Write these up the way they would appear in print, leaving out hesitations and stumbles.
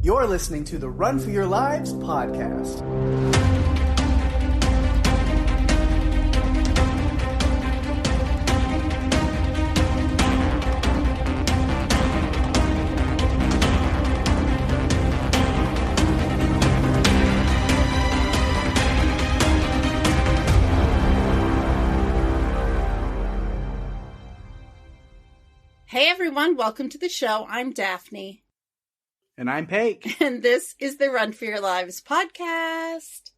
You're listening to the Run for Your Lives podcast. Hey everyone, welcome to the show. I'm Daphne. And I'm Pake. And this is the Run for Your Lives podcast.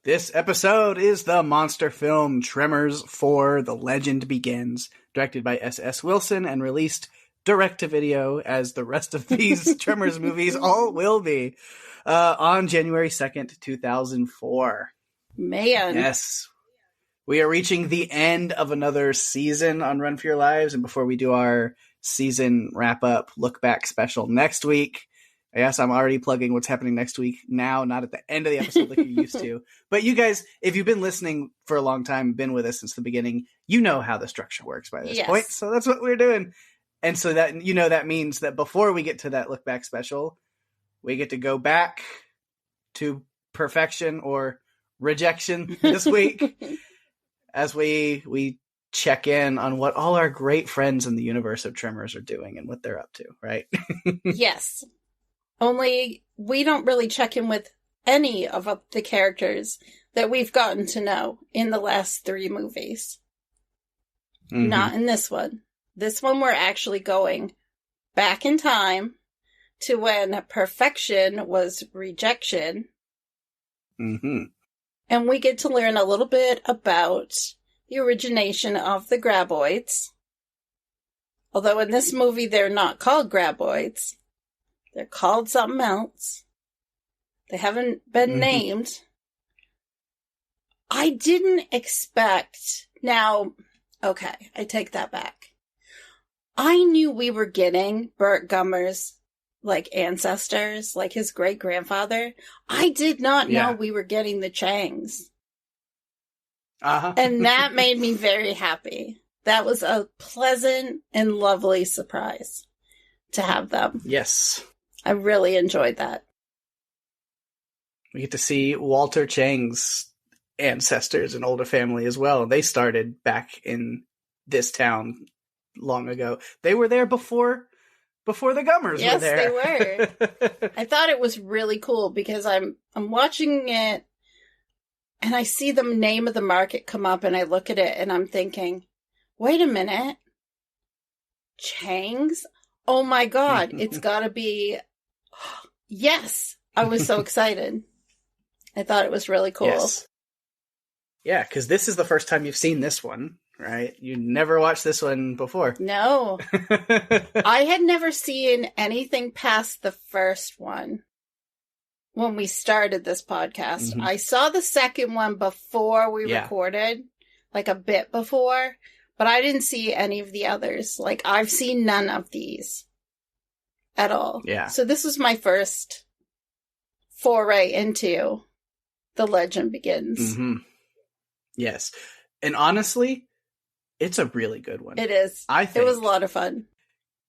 This episode is the monster film Tremors 4: The Legend Begins, directed by S.S. Wilson and released direct-to-video, as the rest of these Tremors movies all will be, on January 2nd, 2004. Man. Yes. We are reaching the end of another season on Run for Your Lives, and before we do our season wrap-up, look-back special next week, yes, I'm already plugging what's happening next week now, not at the end of the episode like you're used to. But you guys, if you've been listening for a long time, been with us since the beginning, you know how the structure works by this point, so that's what we're doing. And so that, you know, that means that before we get to that look-back special, we get to go back to perfection or rejection this week. As we check in on what all our great friends in the universe of Tremors are doing and what they're up to, right? Yes. Only we don't really check in with any of the characters that we've gotten to know in the last 3 movies. Mm-hmm. Not in this one. This one we're actually going back in time to when perfection was rejection. Mm-hmm. And we get to learn a little bit about the origination of the graboids. Although in this movie they're not called graboids. They're called something else. They haven't been named. I didn't expect... Now, okay, I take that back. I knew we were getting Burt Gummer's ancestors, like his great-grandfather. I did not know we were getting the Changs. Uh-huh. And that made me very happy. That was a pleasant and lovely surprise to have them. Yes. I really enjoyed that. We get to see Walter Chang's ancestors and older family as well. They started back in this town long ago. They were there before the Gummers were there. Yes, they were. I thought it was really cool because I'm watching it and I see the name of the market come up and I look at it and I'm thinking, wait a minute. Chang's? Oh my God, it's gotta be... Yes! I was so excited. I thought it was really cool. Yes. Yeah, because this is the first time you've seen this one. Right? You never watched this one before. No. I had never seen anything past the first one when we started this podcast. Mm-hmm. I saw the second one before we recorded, a bit before, but I didn't see any of the others. I've seen none of these at all. Yeah. So this was my first foray into The Legend Begins. Mm-hmm. Yes. And honestly... it's a really good one. It is. I think. It was a lot of fun.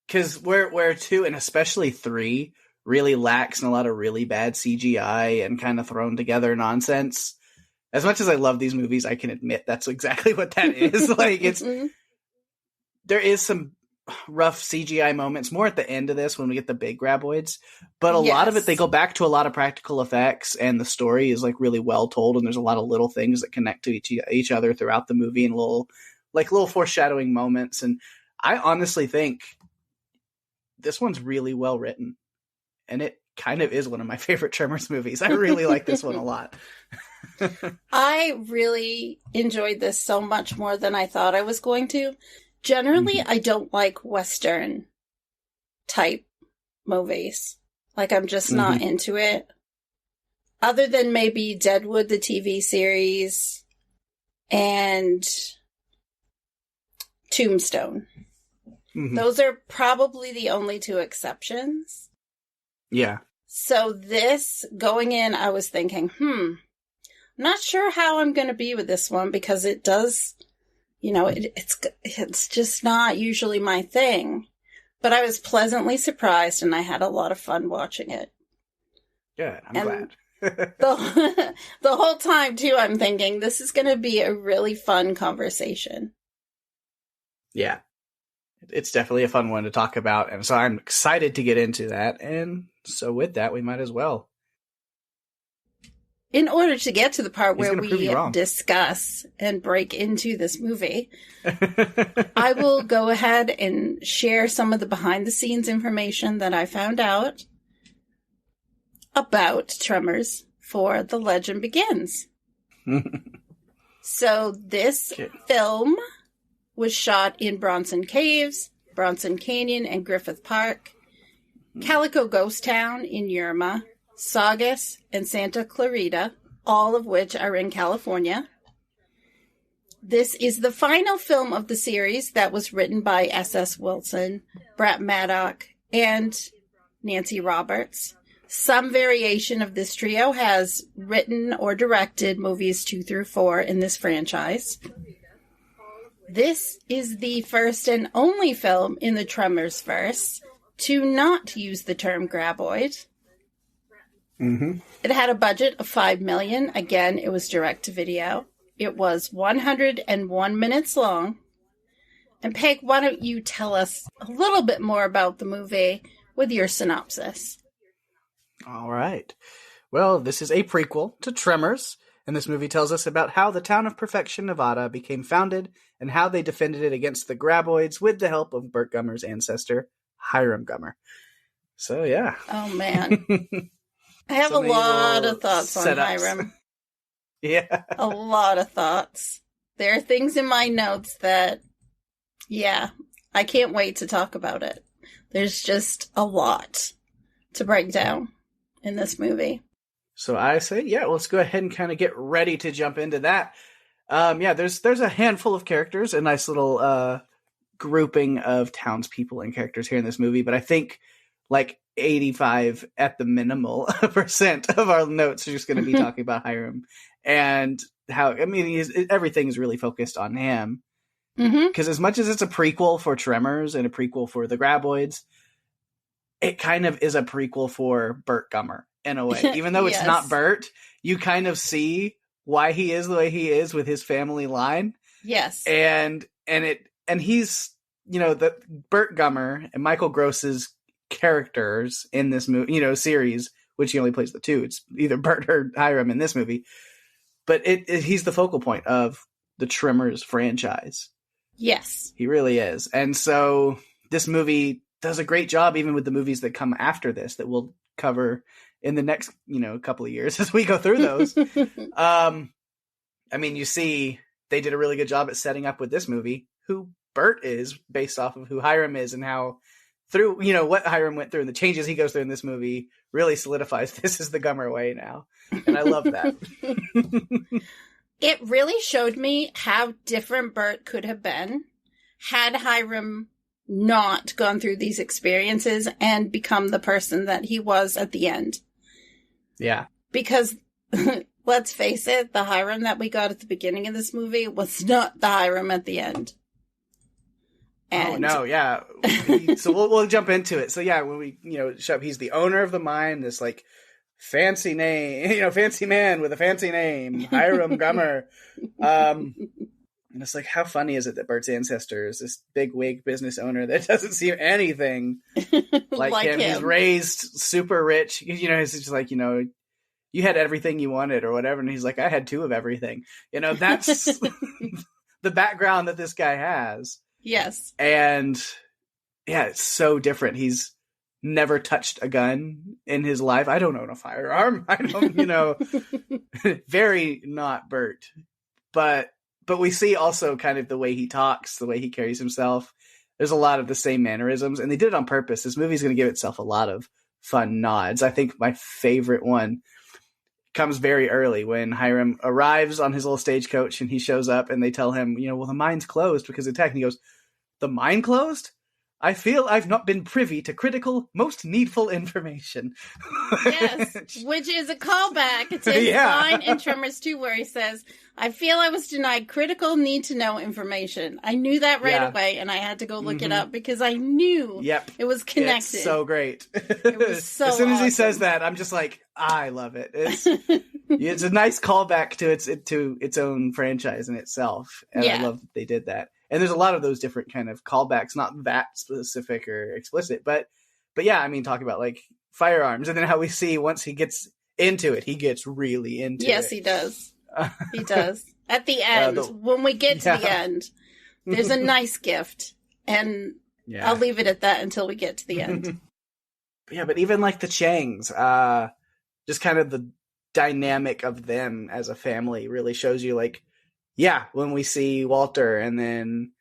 Because where 2, and especially 3, really lacks in a lot of really bad CGI and kind of thrown together nonsense. As much as I love these movies, I can admit that's exactly what that is. There is some rough CGI moments, more at the end of this when we get the big graboids. But a lot of it, they go back to a lot of practical effects, and the story is really well told, and there's a lot of little things that connect to each other throughout the movie, and little foreshadowing moments. And I honestly think this one's really well written. And it kind of is one of my favorite Tremors movies. I really like this one a lot. I really enjoyed this so much more than I thought I was going to. Generally, I don't like Western type movies. I'm just not into it. Other than maybe Deadwood, the TV series, and Tombstone. Mm-hmm. Those are probably the only 2 exceptions. Yeah. So this, going in, I was thinking, I'm not sure how I'm going to be with this one because it does, it's just not usually my thing. But I was pleasantly surprised, and I had a lot of fun watching it. Good. I'm glad. the whole time, too, I'm thinking, this is going to be a really fun conversation. Yeah. It's definitely a fun one to talk about, and so I'm excited to get into that, and so with that, we might as well. In order to get to the part where we discuss and break into this movie, I will go ahead and share some of the behind-the-scenes information that I found out about Tremors for The Legend Begins. So this film was shot in Bronson Caves, Bronson Canyon, and Griffith Park, Calico Ghost Town in Yerma, Saugus, and Santa Clarita, all of which are in California. This is the final film of the series that was written by S.S. Wilson, Brett Maddock, and Nancy Roberts. Some variation of this trio has written or directed movies 2 through 4 in this franchise. This is the first and only film in the Tremors verse to not use the term graboid. Mm-hmm. It had a budget of $5 million. Again, it was direct to video. It was 101 minutes long. And Peg, why don't you tell us a little bit more about the movie with your synopsis? All right. Well, this is a prequel to Tremors, and this movie tells us about how the town of Perfection, Nevada became founded and how they defended it against the graboids with the help of Burt Gummer's ancestor, Hiram Gummer. So, yeah. Oh, man. I have a lot of thoughts on Hiram. Yeah. A lot of thoughts. There are things in my notes that, yeah, I can't wait to talk about it. There's just a lot to break down in this movie. So I say, yeah, let's go ahead and kind of get ready to jump into that. There's a handful of characters, a nice little grouping of townspeople and characters here in this movie, but I think like 85 at the minimal % of our notes are just going to be talking about Hiram and how, I mean, everything is really focused on him. Because as much as it's a prequel for Tremors and a prequel for the Graboids, it kind of is a prequel for Burt Gummer in a way. Even though it's not Burt, you kind of see why he is the way he is with his family line. Yes. And he's, the Burt Gummer and Michael Gross's characters in this movie, series, which he only plays the two. It's either Burt or Hiram in this movie. But he's the focal point of the Tremors franchise. Yes. He really is. And so this movie does a great job, even with the movies that come after this that we'll cover in the next, couple of years as we go through those. You see they did a really good job at setting up with this movie who Burt is based off of who Hiram is and how through, what Hiram went through and the changes he goes through in this movie really solidifies this is the Gummer way now. And I love that. It really showed me how different Burt could have been had Hiram not gone through these experiences and become the person that he was at the end. Yeah. Because, let's face it, the Hiram that we got at the beginning of this movie was not the Hiram at the end. And... Oh, no, yeah. So we'll jump into it. So, yeah, when we, show up, he's the owner of the mine, this, fancy name, fancy man with a fancy name, Hiram Gummer. And it's how funny is it that Bert's ancestor is this big wig business owner that doesn't seem anything like him. He's raised super rich. He's just you had everything you wanted or whatever. And he's like, I had 2 of everything. That's the background that this guy has. Yes. And yeah, it's so different. He's never touched a gun in his life. I don't own a firearm. I don't, very not Bert. But we see also kind of the way he talks, the way he carries himself. There's a lot of the same mannerisms, and they did it on purpose. This movie's going to give itself a lot of fun nods. I think my favorite one comes very early when Hiram arrives on his little stagecoach and he shows up and they tell him, well, the mine's closed because of attack. And he goes, the mine closed? I feel I've not been privy to critical, most needful information. Yes, which is a callback to his line in Tremors 2 where he says, I feel I was denied critical need-to-know information. I knew that right away, and I had to go look it up because I knew it was connected. It's so great. It was so As soon as he awesome. says that, I'm just like, I love it. It's a nice callback to its own franchise in itself, and I love that they did that. And there's a lot of those different kind of callbacks, not that specific or explicit, but yeah, I mean, talking about like firearms, and then how we see once he gets into it, he gets really into it. Yes, he does. He does. At the end, when we get to the end, there's a nice gift, and I'll leave it at that until we get to the end. But even like the Changs, just kind of the dynamic of them as a family really shows you, like, when we see Walter and then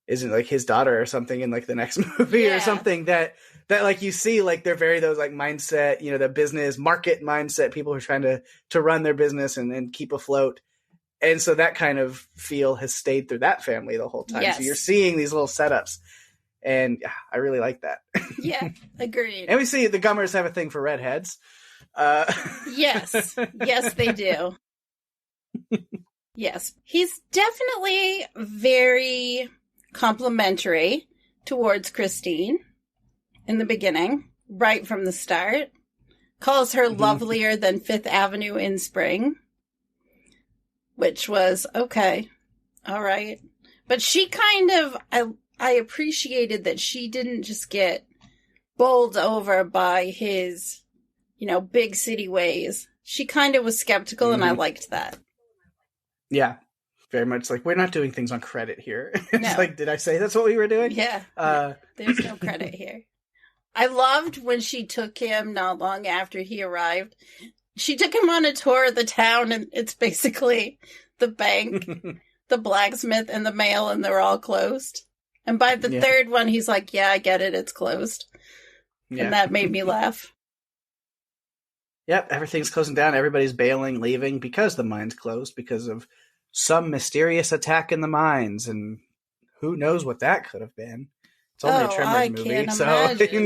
isn't like his daughter or something in like the next movie or something that like you see, like they're very those like mindset, the business market mindset, people who are trying to run their business and keep afloat. And so that kind of feel has stayed through that family the whole time. Yes. So you're seeing these little setups, and I really like that. Yeah, agreed. And we see the Gummers have a thing for redheads. Yes, they do. Yes, he's definitely very complimentary towards Christine in the beginning, right from the start. Calls her lovelier than Fifth Avenue in spring, which was okay. All right. But she kind of, I appreciated that she didn't just get bowled over by his, big city ways. She kind of was skeptical, and I liked that. Yeah, very much like, we're not doing things on credit here. It's No. like, did I say that's what we were doing? Yeah. There's no credit here. I loved when she took him not long after he arrived. She took him on a tour of the town, and it's basically the bank, the blacksmith, and the mail, and they're all closed. And by the third one, he's like, I get it, it's closed. Yeah. And that made me laugh. Yep, everything's closing down. Everybody's bailing, leaving because the mine's closed because of some mysterious attack in the mines, and who knows what that could have been. It's only a Tremors movie, can't so imagine.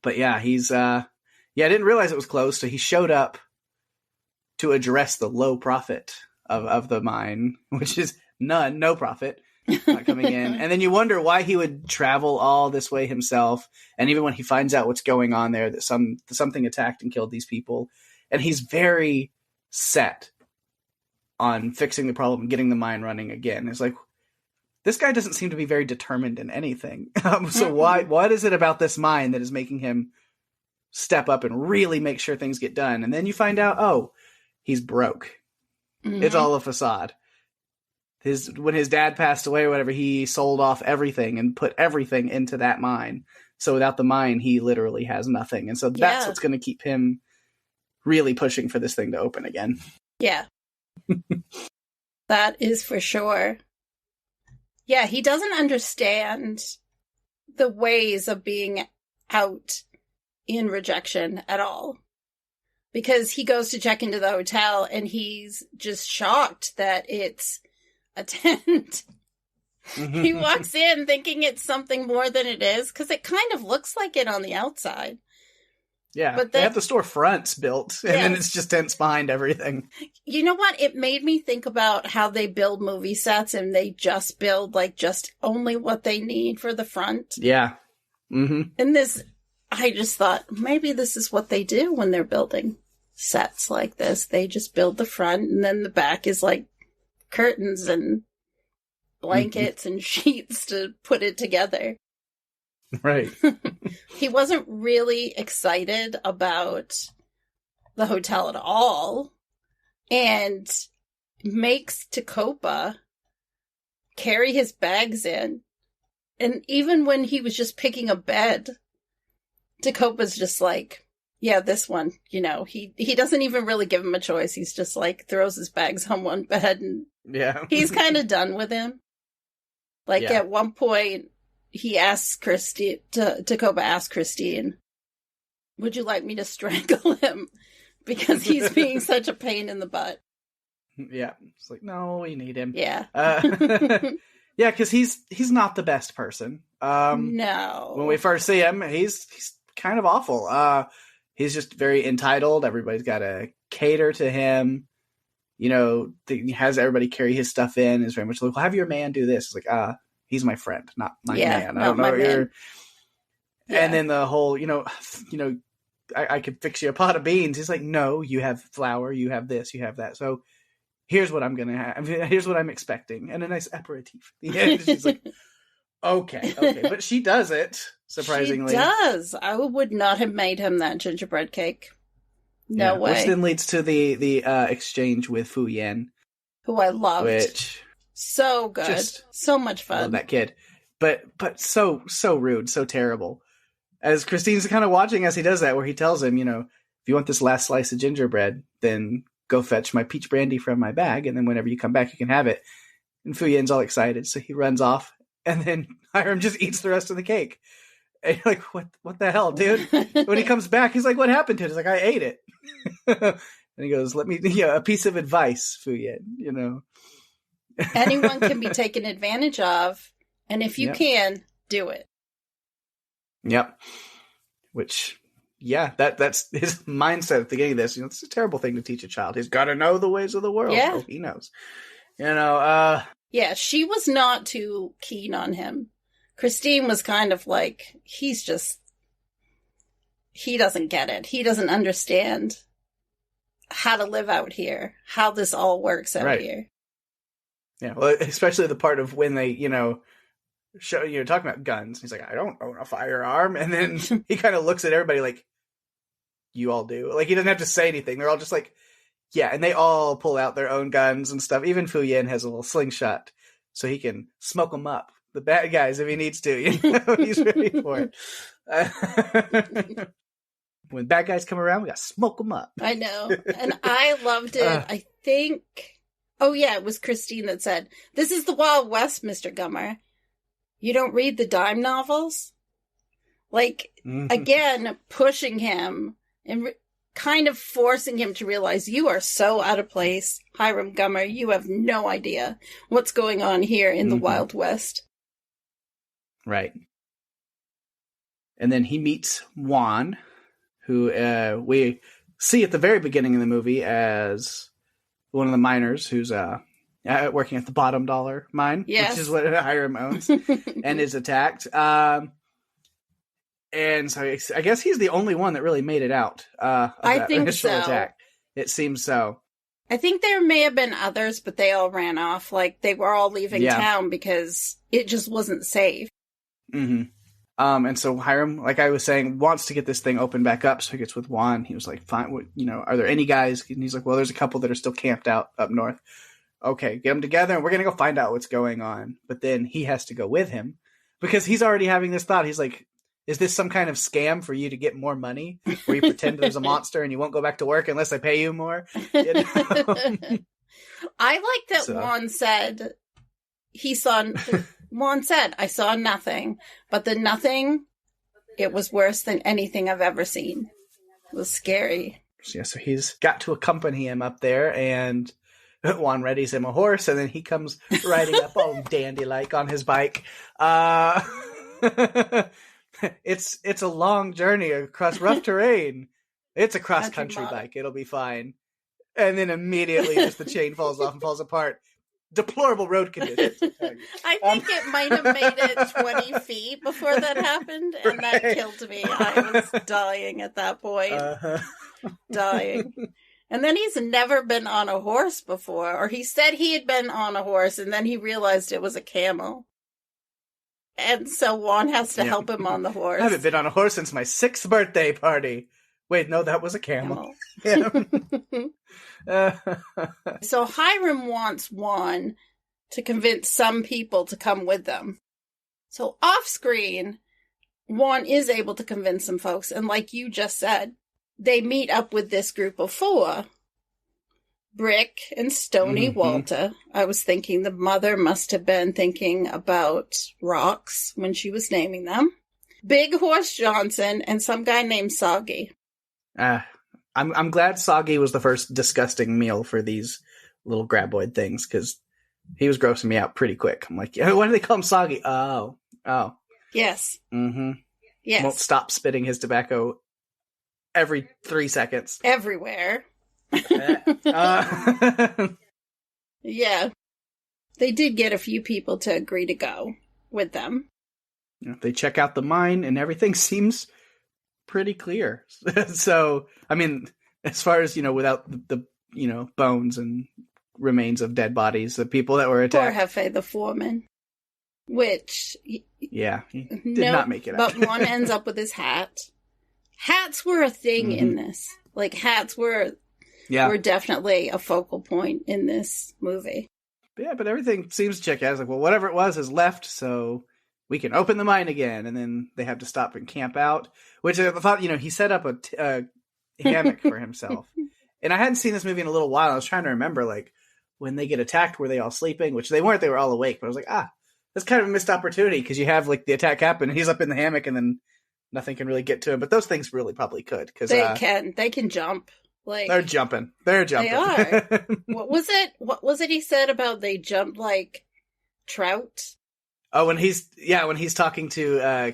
But yeah, he's I didn't realize it was closed, so he showed up to address the low profit of the mine, which is no profit. Not coming in. And then you wonder why he would travel all this way himself. And even when he finds out what's going on there, that something attacked and killed these people. And he's very set on fixing the problem, getting the mine running again. It's like, this guy doesn't seem to be very determined in anything. So what is it about this mine that is making him step up and really make sure things get done? And then you find out, he's broke. Mm-hmm. It's all a facade. When his dad passed away or whatever, he sold off everything and put everything into that mine. So without the mine, he literally has nothing. And so that's what's going to keep him really pushing for this thing to open again. Yeah. That is for sure. Yeah, he doesn't understand the ways of being out in rejection at all. Because he goes to check into the hotel and he's just shocked that it's a tent. He walks in thinking it's something more than it is, because it kind of looks like it on the outside. Yeah, but they have the store fronts built, and then it's just tents behind everything. You know what? It made me think about how they build movie sets, and they just build just only what they need for the front. Yeah. Mm-hmm. And I just thought, maybe this is what they do when they're building sets like this. They just build the front, and then the back is like curtains and blankets and sheets to put it together. Right. He wasn't really excited about the hotel at all, and makes Tacopa carry his bags in. And even when he was just picking a bed, Tacopa's just like, yeah, this one, he doesn't even really give him a choice. He's just like, throws his bags on one bed, and he's kind of done with him. At one point, he asks Tacopa asks Christine, would you like me to strangle him? Because he's being such a pain in the butt. Yeah. It's like, no, we need him. Yeah. Yeah, because he's not the best person. No. When we first see him, he's kind of awful. He's just very entitled. Everybody's got to cater to him. You know, he has everybody carry his stuff in. Is very much like, well, have your man do this. It's like, he's my friend, not my man. I don't know what you're. Yeah. And then the whole, I could fix you a pot of beans. He's like, no, you have flour, you have this, you have that. So here's what I'm gonna have. Here's what I'm expecting, and a nice aperitif. Yeah, she's like, okay, but she does it surprisingly. She does. I would not have made him that gingerbread cake. No way. Which then leads to the exchange with Fu Yan, who I loved. Which so good, so much fun. Love that kid, but so rude, so terrible. As Christine's kind of watching as he does that, where he tells him, if you want this last slice of gingerbread, then go fetch my peach brandy from my bag, and then whenever you come back, you can have it. And Fu Yan's all excited, so he runs off, and then Hiram just eats the rest of the cake. And you're like, what the hell, dude? When he comes back, he's like, what happened to it? He's like, I ate it. And he goes, let me, a piece of advice, Fu Yan, Anyone can be taken advantage of, and if you can, do it. Yep. Which, that's his mindset at the beginning of this. It's a terrible thing to teach a child. He's got to know the ways of the world. Yeah. So he knows. Yeah, she was not too keen on him. Christine was kind of like, he doesn't get it. He doesn't understand how to live out here, how this all works out here. Yeah, well, especially the part of when they, show talking about guns. He's like, I don't own a firearm. And then he kind of looks at everybody like, you all do. Like, he doesn't have to say anything. They're all just like, yeah. And they all pull out their own guns and stuff. Even Fu Yan has a little slingshot so he can smoke them up. The bad guys, if he needs to, he's ready for it. When bad guys come around, we got to smoke them up. I know. And I loved it. I think, it was Christine that said, this is the Wild West, Mr. Gummer. You don't read the dime novels? Like, again, pushing him and kind of forcing him to realize you are so out of place, Hiram Gummer. You have no idea what's going on here in the Wild West. Right. And then he meets Juan, who we see at the very beginning of the movie as one of the miners who's working at the bottom dollar mine, which is what Hiram owns, and is attacked. And so I guess he's the only one that really made it out of that initial attack. It seems so. I think there may have been others, but they all ran off. Like, they were all leaving town because it just wasn't safe. Mm-hmm. And so Hiram, like I was saying, wants to get this thing open back up. So he gets with Juan. He was like, fine, are there any guys? And he's like, well, there's a couple that are still camped out up north. Okay, get them together and we're going to go find out what's going on. But then he has to go with him because he's already having this thought. He's like, is this some kind of scam for you to get more money where you pretend there's a monster and you won't go back to work unless I pay you more? I like that Juan said Juan said, I saw nothing, but the nothing, it was worse than anything I've ever seen. It was scary. Yeah, so he's got to accompany him up there, and Juan readies him a horse, and then he comes riding up all dandy-like on his bike. It's a long journey across rough terrain. It's a cross-country bike. It'll be fine. And then immediately just the chain falls off and falls apart. Deplorable road conditions. I think it might have made it 20 feet before that happened, and that killed me. I was dying at that point. Dying. And then he's never been on a horse before, or he said he had been on a horse, and then he realized it was a camel. And so Juan has to help him on the horse. I haven't been on a horse since my 6th birthday party. Wait, no, that was a camel. So Hiram wants Juan to convince some people to come with them. So off screen, Juan is able to convince some folks. And like you just said, they meet up with this group of 4. Brick and Stony Walter. I was thinking the mother must have been thinking about rocks when she was naming them. Big Horse Johnson and some guy named Soggy. I'm glad Soggy was the first disgusting meal for these little graboid things, because he was grossing me out pretty quick. I'm like, why do they call him Soggy? Oh. Yes. Mm-hmm. Yes. Won't stop spitting his tobacco every 3 seconds. Everywhere. Uh, Yeah. They did get a few people to agree to go with them. They check out the mine and everything seems pretty clear. So, I mean, as far as, without the bones and remains of dead bodies, the people that were attacked. Poor Hefe, the foreman. Which... Yeah, he did not make it out. But one ends up with his hat. Hats were a thing in this. Like, hats were definitely a focal point in this movie. Yeah, but everything seems to check out. It's like, well, whatever it was has left, so we can open the mine again. And then they have to stop and camp out, which I thought, he set up a hammock for himself. And I hadn't seen this movie in a little while. I was trying to remember, like, when they get attacked, were they all sleeping? Which they weren't. They were all awake. But I was like, that's kind of a missed opportunity, because you have, like, the attack happen, and he's up in the hammock, and then nothing can really get to him. But those things really probably could. Cause, they can jump. Like, they're jumping. They are. What was it he said about they jump like trout? Oh, when he's talking to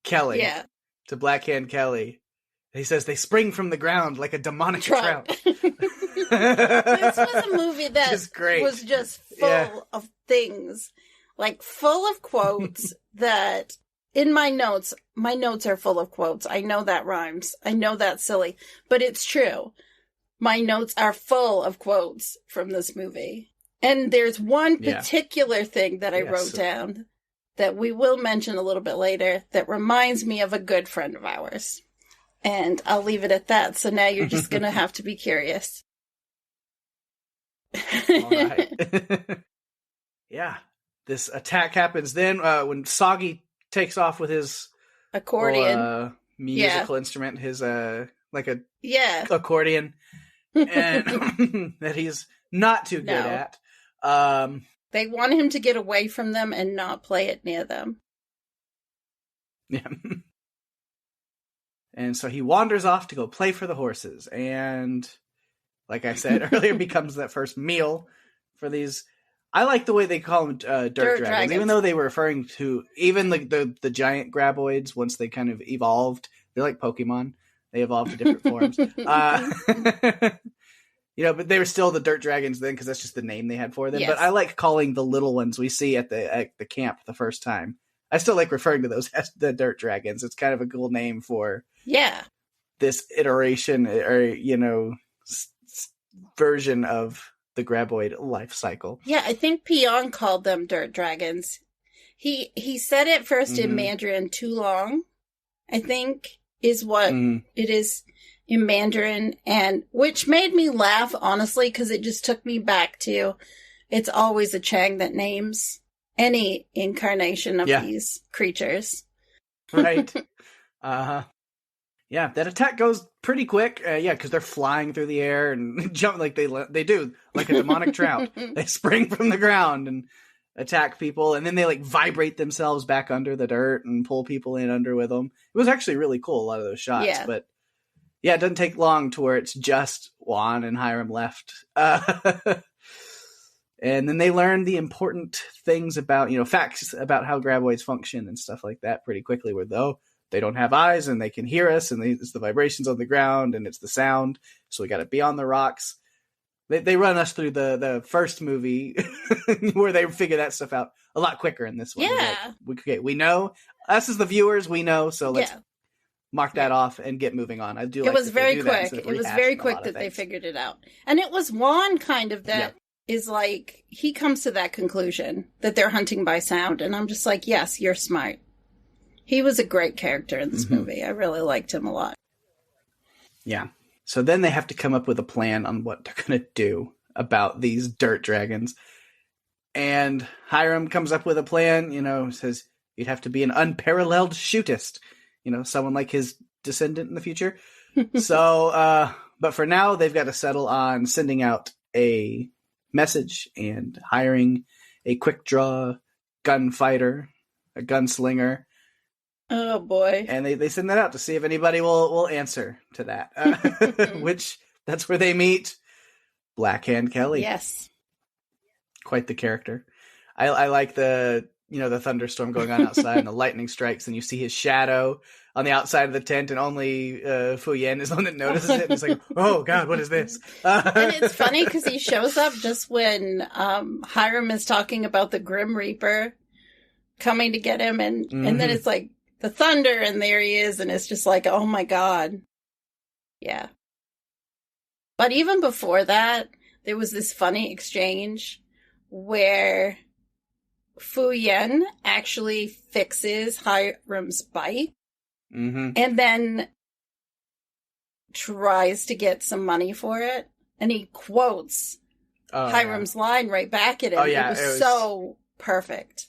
Kelly. Yeah. To Blackhand Kelly. He says they spring from the ground like a demonic trout. This was a movie that was just full of things. Like, full of quotes that... In my notes are full of quotes. I know that rhymes. I know that's silly. But it's true. My notes are full of quotes from this movie. And there's one particular thing that I wrote down that we will mention a little bit later that reminds me of a good friend of ours. And I'll leave it at that. So now you're just going to have to be curious. All right. Yeah. This attack happens then when Soggy takes off with his accordion musical instrument, his accordion, and that he's not too good at. They want him to get away from them and not play it near them. Yeah. And so he wanders off to go play for the horses, and like I said earlier, becomes that first meal for these. I like the way they call them dirt dragons, even though they were referring to even the giant graboids once they kind of evolved. They're like Pokemon; they evolved to different forms. But they were still the dirt dragons then, because that's just the name they had for them. Yes. But I like calling the little ones we see at the camp the first time. I still like referring to those as the dirt dragons. It's kind of a cool name for this iteration or version of the graboid life cycle. Yeah, I think Pion called them dirt dragons. He said it first in Mandarin, too long, I think, is what it is in Mandarin, and which made me laugh, honestly, because it just took me back to it's always a Chang that names any incarnation of these creatures. Right. Yeah, that attack goes pretty quick. Because they're flying through the air and jump like they do, like a demonic trout. They spring from the ground and attack people, and then they like vibrate themselves back under the dirt and pull people in under with them. It was actually really cool, a lot of those shots. But it doesn't take long to where it's just Juan and Hiram left. And then they learn the important things about, facts about how graboids function and stuff like that pretty quickly, where they don't have eyes and they can hear us, and it's the vibrations on the ground and it's the sound. So we got to be on the rocks. They run us through the first movie where they figure that stuff out a lot quicker in this one. Yeah. Like, we know, us as the viewers, we know. So let's mark that off and get moving on. I do. It was very quick. It was very quick that they figured it out. And it was Juan kind of that is like, he comes to that conclusion that they're hunting by sound. And I'm just like, yes, you're smart. He was a great character in this movie. I really liked him a lot. Yeah. So then they have to come up with a plan on what they're going to do about these dirt dragons. And Hiram comes up with a plan, says you'd have to be an unparalleled shootist, someone like his descendant in the future. So, but for now, they've got to settle on sending out a message and hiring a quick draw gunfighter, a gunslinger. Oh boy. And they send that out to see if anybody will answer to that. Which, that's where they meet Blackhand Kelly. Yes. Quite the character. I like the thunderstorm going on outside and the lightning strikes and you see his shadow on the outside of the tent and only Fu Yen is the one that notices it and it's like, oh God, what is this? And it's funny because he shows up just when Hiram is talking about the Grim Reaper coming to get him and then it's like the thunder and there he is and it's just like, oh my God. Yeah. But even before that, there was this funny exchange where Fu Yen actually fixes Hiram's bike and then tries to get some money for it. And he quotes Hiram's line right back at him. It was so perfect.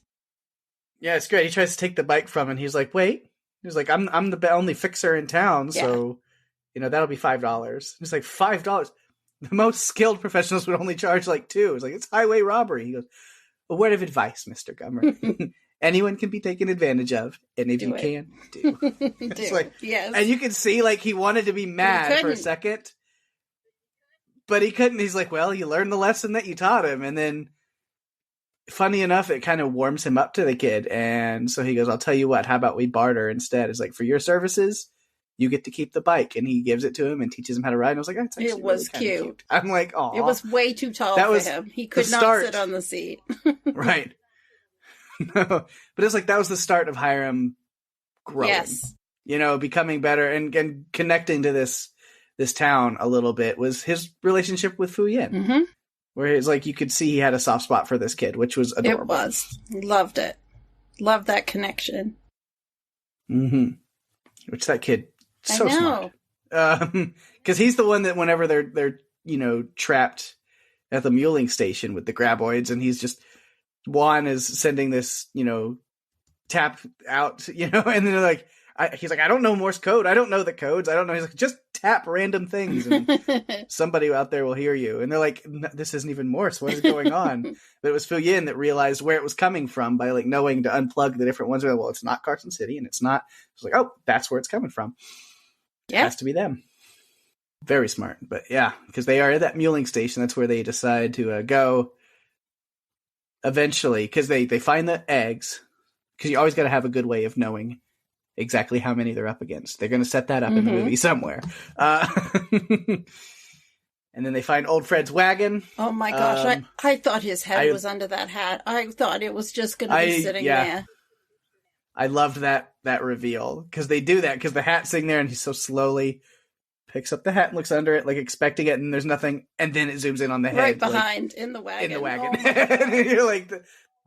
Yeah, it's great. He tries to take the bike from him and he's like, wait. He's like, I'm the only fixer in town, so that'll be $5. He's like, $5? The most skilled professionals would only charge like $2. It's like, it's highway robbery. He goes, a word of advice, Mr. Gummer. Anyone can be taken advantage of, and if you can, do. It's like, yes. And you can see, like, he wanted to be mad for a second, but he couldn't. He's like, well, you learned the lesson that you taught him, and then, funny enough, it kind of warms him up to the kid, and so he goes, I'll tell you what, how about we barter instead? It's like, for your services, you get to keep the bike, and he gives it to him and teaches him how to ride. And I was like, that's actually it was really cute. I'm like, oh, it was way too tall for him. He could not sit on the seat. Right. No, but it's like that was the start of Hiram growing. Yes. Becoming better and connecting to this town a little bit was his relationship with Fu Yen, where it's like you could see he had a soft spot for this kid, which was adorable. It was. Loved it. Loved that connection. Which that kid. So smart. Because he's the one that whenever they're trapped at the muling station with the graboids, and he's just Juan is sending this tap out, and then they're like, he's like, I don't know Morse code, I don't know the codes, I don't know. He's like, just tap random things, and somebody out there will hear you. And they're like, this isn't even Morse. What is going on? But it was Fu Yin that realized where it was coming from by like knowing to unplug the different ones. Well, it's not Carson City, and it's not. It's like, oh, that's where it's coming from. Yeah. It has to be them. Very smart. But yeah, because they are at that muling station. That's where they decide to go eventually, because they find the eggs, because you always got to have a good way of knowing exactly how many they're up against. They're going to set that up in the movie somewhere. And then they find old Fred's wagon. Oh my gosh. I thought his head was under that hat. I thought it was just going to be sitting there. I loved that reveal, because they do that, because the hat's sitting there and he so slowly picks up the hat and looks under it, like expecting it, and there's nothing, and then it zooms in on the head. Right behind, in the wagon. Oh and you're like,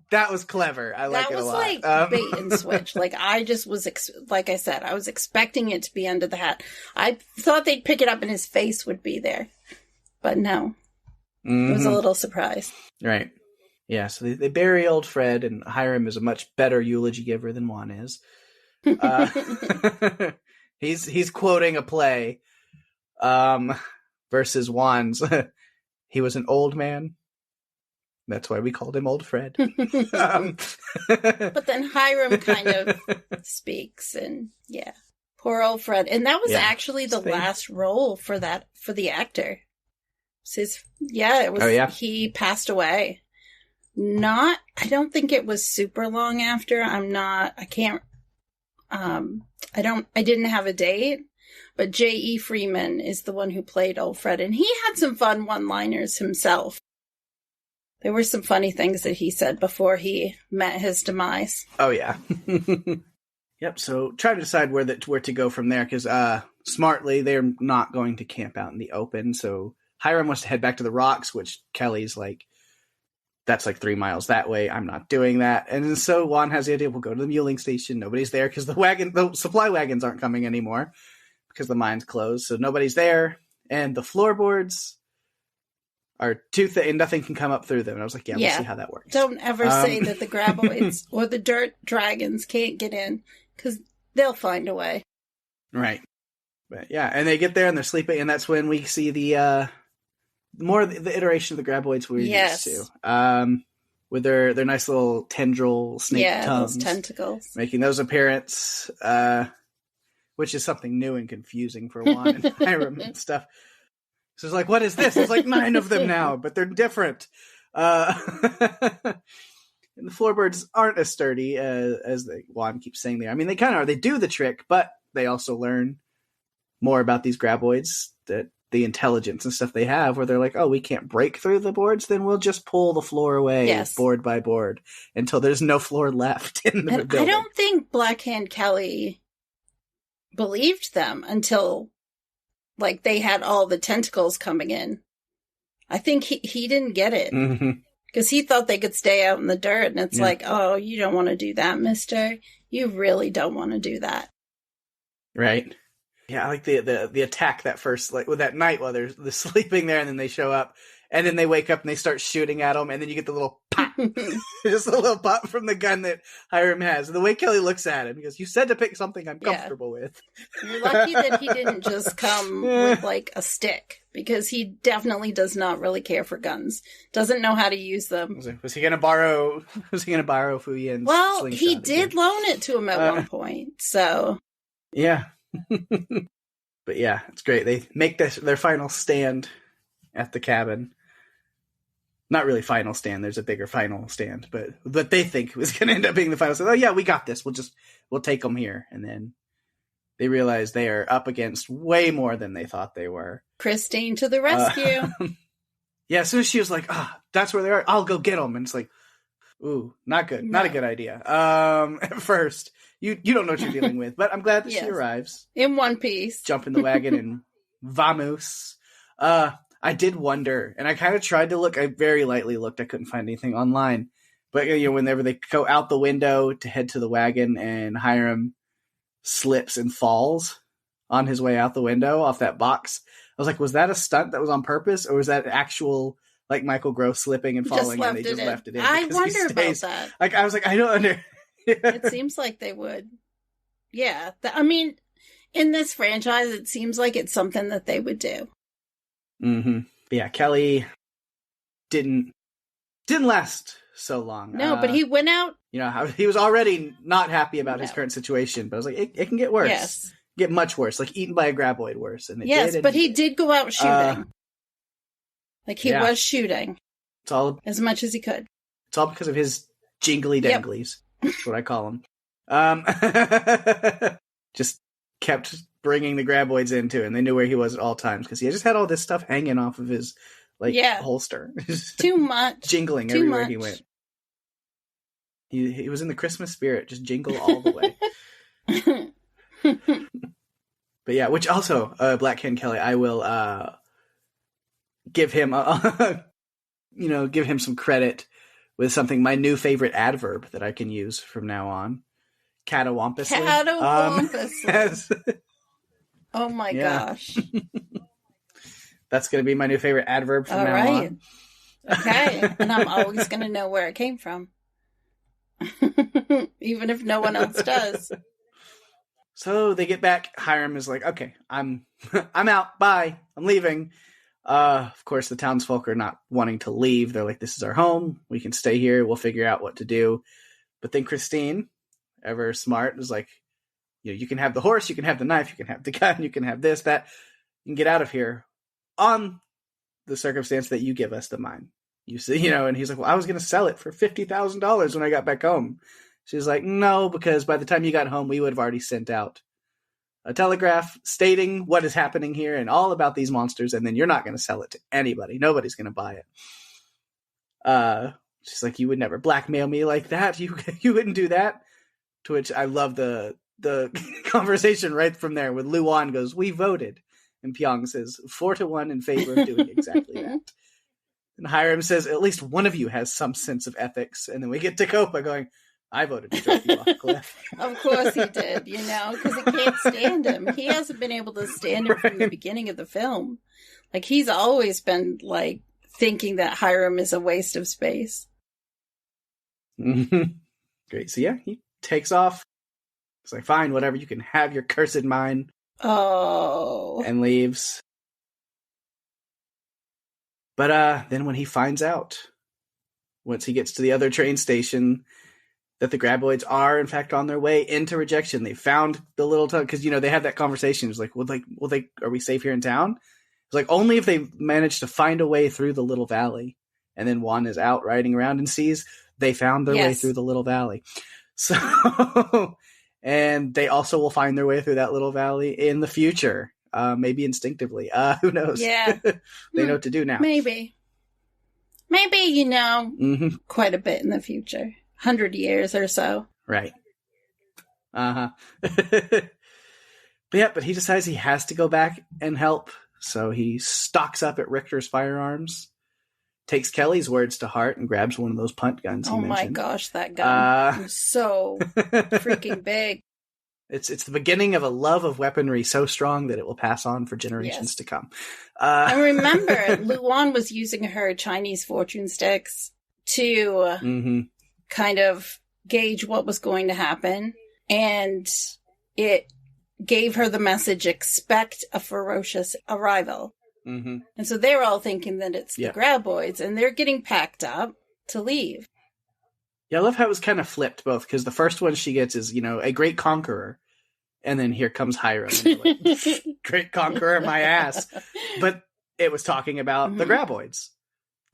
that was clever. I like it a lot. That was like bait and switch. Like, I just was, like I said, I was expecting it to be under the hat. I thought they'd pick it up and his face would be there. But no. It was a little surprise. Right. Yeah, so they bury old Fred, and Hiram is a much better eulogy giver than Juan is. He's quoting a play versus Juan's. He was an old man. That's why we called him Old Fred. But then Hiram kind of speaks, and yeah, poor old Fred. And that was actually the last role for the actor. He passed away. I don't think it was super long after. I didn't have a date, but J.E. Freeman is the one who played Old Fred, and he had some fun one-liners himself. There were some funny things that he said before he met his demise. Oh, yeah. Yep, so try to decide where to go from there, because smartly, they're not going to camp out in the open, so Hiram wants to head back to the rocks, which Kelly's like, that's like 3 miles that way. I'm not doing that. And so Juan has the idea, we'll go to the muling station. Nobody's there because the supply wagons aren't coming anymore because the mine's closed. So nobody's there. And the floorboards are too thick and nothing can come up through them. And I was like, we'll see how that works. Don't ever say that the graboids or the dirt dragons can't get in, because they'll find a way. Right. But yeah, and they get there and they're sleeping. And that's when we see the iteration of the graboids we're used to, with their nice little tendril snake tongues, those tentacles, making those appearance, which is something new and confusing for Juan and Hiram and stuff. So it's like, what is this? There's like 9 of them now, but they're different. And the floorboards aren't as sturdy as Juan keeps saying they are. I mean, they kind of are. They do the trick, but they also learn more about these graboids, that the intelligence and stuff they have, where they're like, oh, we can't break through the boards, then we'll just pull the floor away board by board until there's no floor left in the building. I don't think Blackhand Kelly believed them until, like, they had all the tentacles coming in. I think he didn't get it. Because he thought they could stay out in the dirt, and it's like, oh, you don't want to do that, mister. You really don't want to do that. Right. Yeah, I like the attack that first, like, with that night while they're sleeping there, and then they show up, and then they wake up and they start shooting at them, and then you get the little pop, just a little pop from the gun that Hiram has. And the way Kelly looks at him, because you said to pick something I'm comfortable with. You're lucky that he didn't just come with, like, a stick, because he definitely does not really care for guns. Doesn't know how to use them. Was he going to borrow Fu Yin's Well, slingshot he did loan it to him at one point, so. Yeah. But yeah, it's great. They make their final stand at the cabin. Not really final stand. There's a bigger final stand, but they think was going to end up being the final stand. Oh yeah, we got this. We'll take them here. And then they realize they are up against way more than they thought they were. Christine to the rescue. Yeah, as soon as she was like, that's where they are, I'll go get them. And it's like, ooh, not good. No. Not a good idea. At first. You don't know what you're dealing with, but I'm glad that she arrives. In one piece. Jump in the wagon and vamos. I did wonder, and I kind of tried to look, I very lightly looked, I couldn't find anything online. But whenever they go out the window to head to the wagon and Hiram slips and falls on his way out the window off that box, I was like, was that a stunt that was on purpose, or was that actual, like, Michael Gross slipping and falling and they just left it in? I wonder about that. Like, I was like, I don't under... It seems like they would. Yeah. I mean, in this franchise, it seems like it's something that they would do. Mm-hmm. But yeah, Kelly didn't last so long. No, but he went out. He was already not happy about his current situation, but I was like, it can get worse. Yes. Get much worse, like eaten by a graboid worse. And but he did go out shooting. He was shooting. It's all as much as he could. It's all because of his jingly danglies. That's what I call them. Just kept bringing the graboids into, and they knew where he was at all times because he just had all this stuff hanging off of his holster. Too much. Jingling everywhere he went. He was in the Christmas spirit, just jingle all the way. But yeah, which also, Blackhand Kelly, I will give him give him some credit with something, my new favorite adverb that I can use from now on. Catawampously. Oh my gosh. That's going to be my new favorite adverb from now on. Okay. And I'm always going to know where it came from. Even if no one else does. So they get back. Hiram is like, okay, I'm out. Bye. I'm leaving. Of course, the townsfolk are not wanting to leave. They're like, this is our home. We can stay here. We'll figure out what to do. But then Christine, ever smart, is like, you can have the horse, you can have the knife, you can have the gun, you can have this, that. You can get out of here on the circumstance that you give us the mine. You see, and he's like, well, I was going to sell it for $50,000 when I got back home. She's like, no, because by the time you got home, we would have already sent out a telegraph stating what is happening here and all about these monsters, and then you're not going to sell it to anybody. Nobody's going to buy it. She's like, you would never blackmail me like that. You wouldn't do that. To which I love the conversation right from there with Luan goes, we voted. And Pyong says 4-1 in favor of doing exactly that. And Hiram says, at least one of you has some sense of ethics. And then we get to Copa going, I voted to drop you off the cliff. Of course he did, because he can't stand him. He hasn't been able to stand him from the beginning of the film. Like, he's always been, like, thinking that Hiram is a waste of space. Great. So, yeah, he takes off. He's like, fine, whatever, you can have your cursed mine. Oh. And leaves. But then when he finds out, once he gets to the other train station, that the graboids are, in fact, on their way into rejection. They found the little town, because, they had that conversation. It was like, are we safe here in town? It's like only if they manage to find a way through the little valley, and then Juan is out riding around and sees they found their way through the little valley. So, and they also will find their way through that little valley in the future, maybe instinctively. Who knows? Yeah. They know what to do now. Maybe, quite a bit in the future. 100 years or so. Right. But he decides he has to go back and help. So he stocks up at Richter's Firearms, takes Kelly's words to heart, and grabs one of those punt guns he mentioned. My gosh, that gun was so freaking big. It's the beginning of a love of weaponry so strong that it will pass on for generations to come. I remember Luan was using her Chinese fortune sticks to kind of gauge what was going to happen. And it gave her the message, expect a ferocious arrival. Mm-hmm. And so they're all thinking that it's the graboids, and they're getting packed up to leave. Yeah, I love how it was kind of flipped both, because the first one she gets is, a great conqueror. And then here comes Hiram. Like, great conqueror, my ass. But it was talking about the graboids.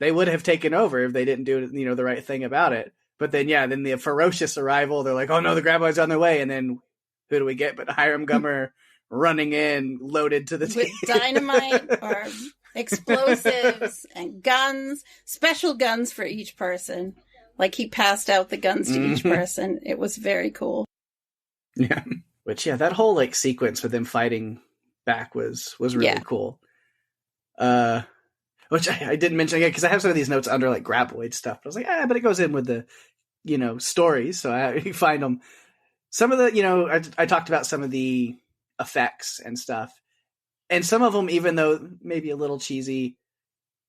They would have taken over if they didn't do, the right thing about it. But then, then the ferocious arrival, they're like, oh no, the graboids on their way. And then who do we get but Hiram Gummer running in, loaded to the teeth. With dynamite or explosives and guns, special guns for each person. Like he passed out the guns to each person. It was very cool. Yeah. Which, that whole sequence with them fighting back was really cool. Which I didn't mention again because I have some of these notes under graboid stuff. But I was like, but it goes in with the, stories. So you find them. Some of the, I talked about some of the effects and stuff. And some of them, even though maybe a little cheesy,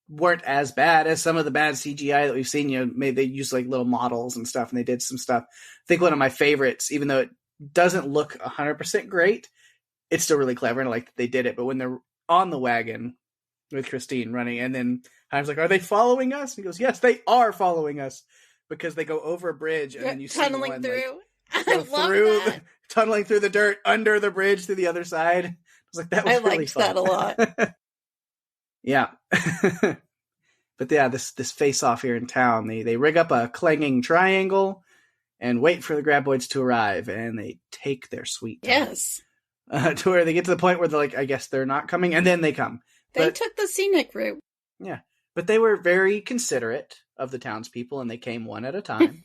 weren't as bad as some of the bad CGI that we've seen. Maybe they used little models and stuff, and they did some stuff. I think one of my favorites, even though it doesn't look 100% great, it's still really clever, and I like that they did it. But when they're on the wagon with Christine running, and then I was like, are they following us? And he goes, yes, they are following us, because they go over a bridge, and then you see tunneling through. I love that. Tunneling through the dirt under the bridge to the other side. I was like, that was really liked fun. That a lot. Yeah. But this face off here in town, they rig up a clanging triangle and wait for the graboids to arrive, and they take their sweet time. Yes. To where they get to the point where they're like, I guess they're not coming, and then they come. They took the scenic route. Yeah. But they were very considerate of the townspeople, and they came one at a time.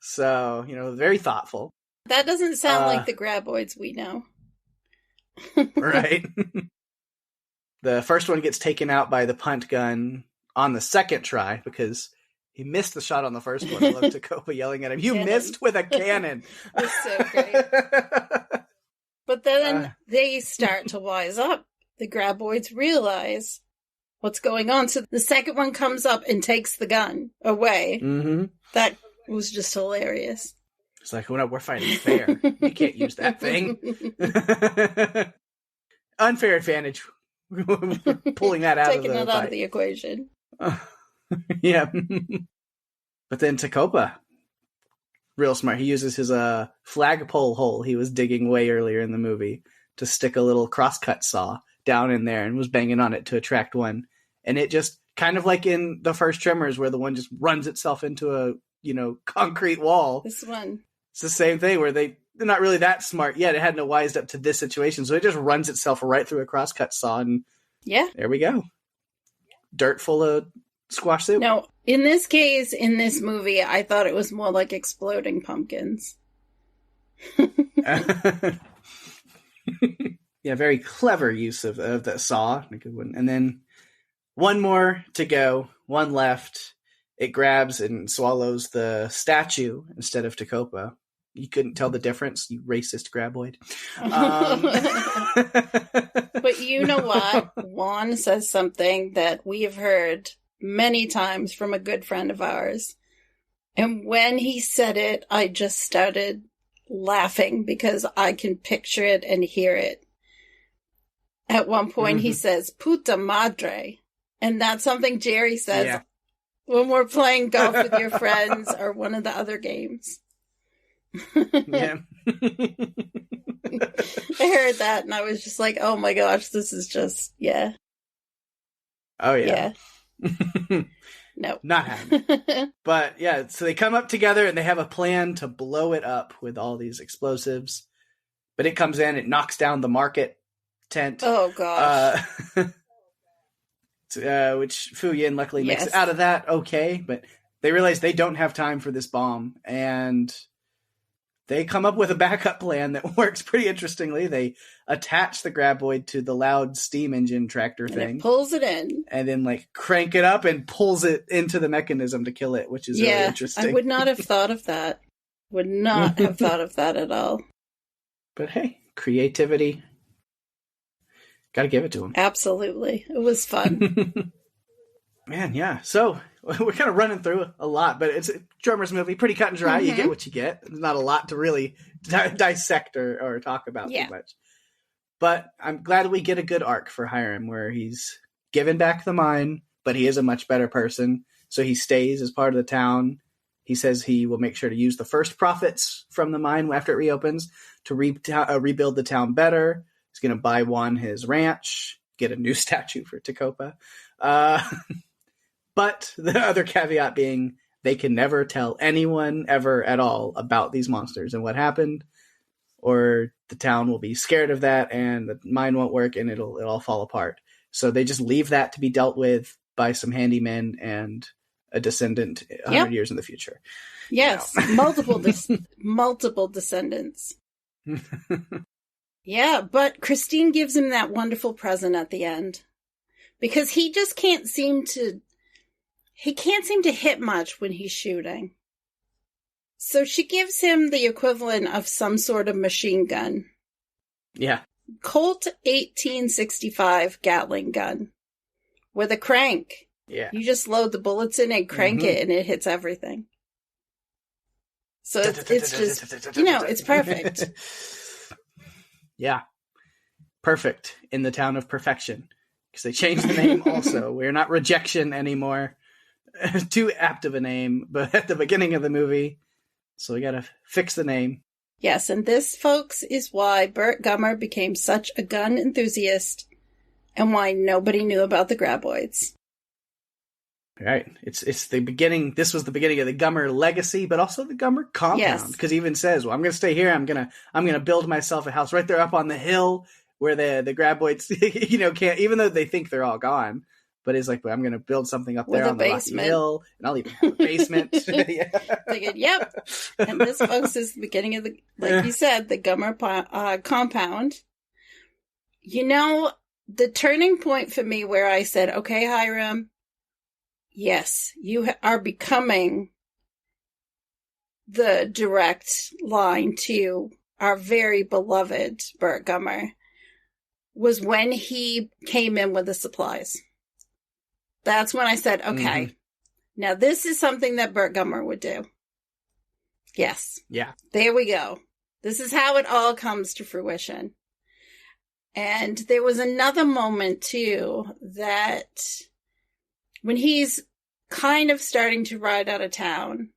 So, very thoughtful. That doesn't sound like the graboids we know. Right. The first one gets taken out by the punt gun on the second try, because he missed the shot on the first one. I love Tacopa yelling at him, "You missed with a cannon!" That's so great. But then they start to wise up. The graboids realize what's going on. So the second one comes up and takes the gun away. Mm-hmm. That was just hilarious. It's like, well, no, we're fighting fair. You can't use that thing. Unfair advantage. Pulling that out Taking of the it out of the equation. Yeah. But then Tacopa, real smart. He uses his flagpole hole he was digging way earlier in the movie to stick a little crosscut saw down in there, and was banging on it to attract one. And it just kind of like in the first Tremors, where the one just runs itself into a concrete wall. This one, it's the same thing where they're not really that smart yet. It hadn't wised up to this situation, so it just runs itself right through a crosscut saw, and there we go. Dirt full of squash soup. No, in this case, in this movie, I thought it was more like exploding pumpkins. Yeah, very clever use of the saw. And then one more to go, one left. It grabs and swallows the statue instead of Tacopa. You couldn't tell the difference, you racist graboid. But you know what? Juan says something that we have heard many times from a good friend of ours. And when he said it, I just started laughing because I can picture it and hear it. At one point, he says, puta madre. And that's something Jerry says when we're playing golf with your friends or one of the other games. Yeah. I heard that and I was just like, oh my gosh, this is just, yeah. Oh, yeah. No. Not happening. But yeah, so they come up together and they have a plan to blow it up with all these explosives. But it comes in, it knocks down the market tent. Oh, gosh. Which Fu Yin luckily makes it out of that okay. But they realize they don't have time for this bomb. And they come up with a backup plan that works pretty interestingly. They attach the graboid to the loud steam engine tractor thing. It pulls it in. And then crank it up and pulls it into the mechanism to kill it, which is really interesting. I would not have thought of that. Would not have thought of that at all. But hey, creativity. Got to give it to him. Absolutely. It was fun. Man, yeah. So we're kind of running through a lot, but it's a Tremors movie, pretty cut and dry. Mm-hmm. You get what you get. There's not a lot to really dissect or talk about too much. But I'm glad we get a good arc for Hiram where he's given back the mine, but he is a much better person. So he stays as part of the town. He says he will make sure to use the first profits from the mine after it reopens to rebuild the town better. He's going to buy Juan his ranch, get a new statue for Tecopa. But the other caveat being they can never tell anyone ever at all about these monsters and what happened, or the town will be scared of that and the mine won't work and it'll all fall apart. So they just leave that to be dealt with by some handymen and a descendant 100 years in the future. Yes, multiple descendants. Yeah, but Christine gives him that wonderful present at the end because he just can't seem to hit much when he's shooting. So she gives him the equivalent of some sort of machine gun. Yeah. Colt 1865 Gatling gun with a crank. Yeah. You just load the bullets in and crank it and it hits everything. So it's just, it's perfect. Yeah. Perfect in the town of perfection. Because they changed the name also. We're not Rejection anymore. Too apt of a name, but at the beginning of the movie. So we gotta fix the name. Yes, and this, folks, is why Burt Gummer became such a gun enthusiast and why nobody knew about the graboids. Right. It's the beginning. This was the beginning of the Gummer legacy, but also the Gummer compound. Because he even says, well, I'm going to stay here. I'm going to build myself a house right there up on the hill where the graboids, can't, even though they think they're all gone. But he's like, well, I'm going to build something up there on the rocky hill, and I'll even have a basement. Thinking, yep. And this, folks, is the beginning of like you said, the Gummer compound. The turning point for me where I said, okay, Hiram, yes, you are becoming the direct line to our very beloved Burt Gummer, was when he came in with the supplies. That's when I said, okay, now this is something that Burt Gummer would do. Yes. Yeah. There we go. This is how it all comes to fruition. And there was another moment, too, that when he's kind of starting to ride out of town,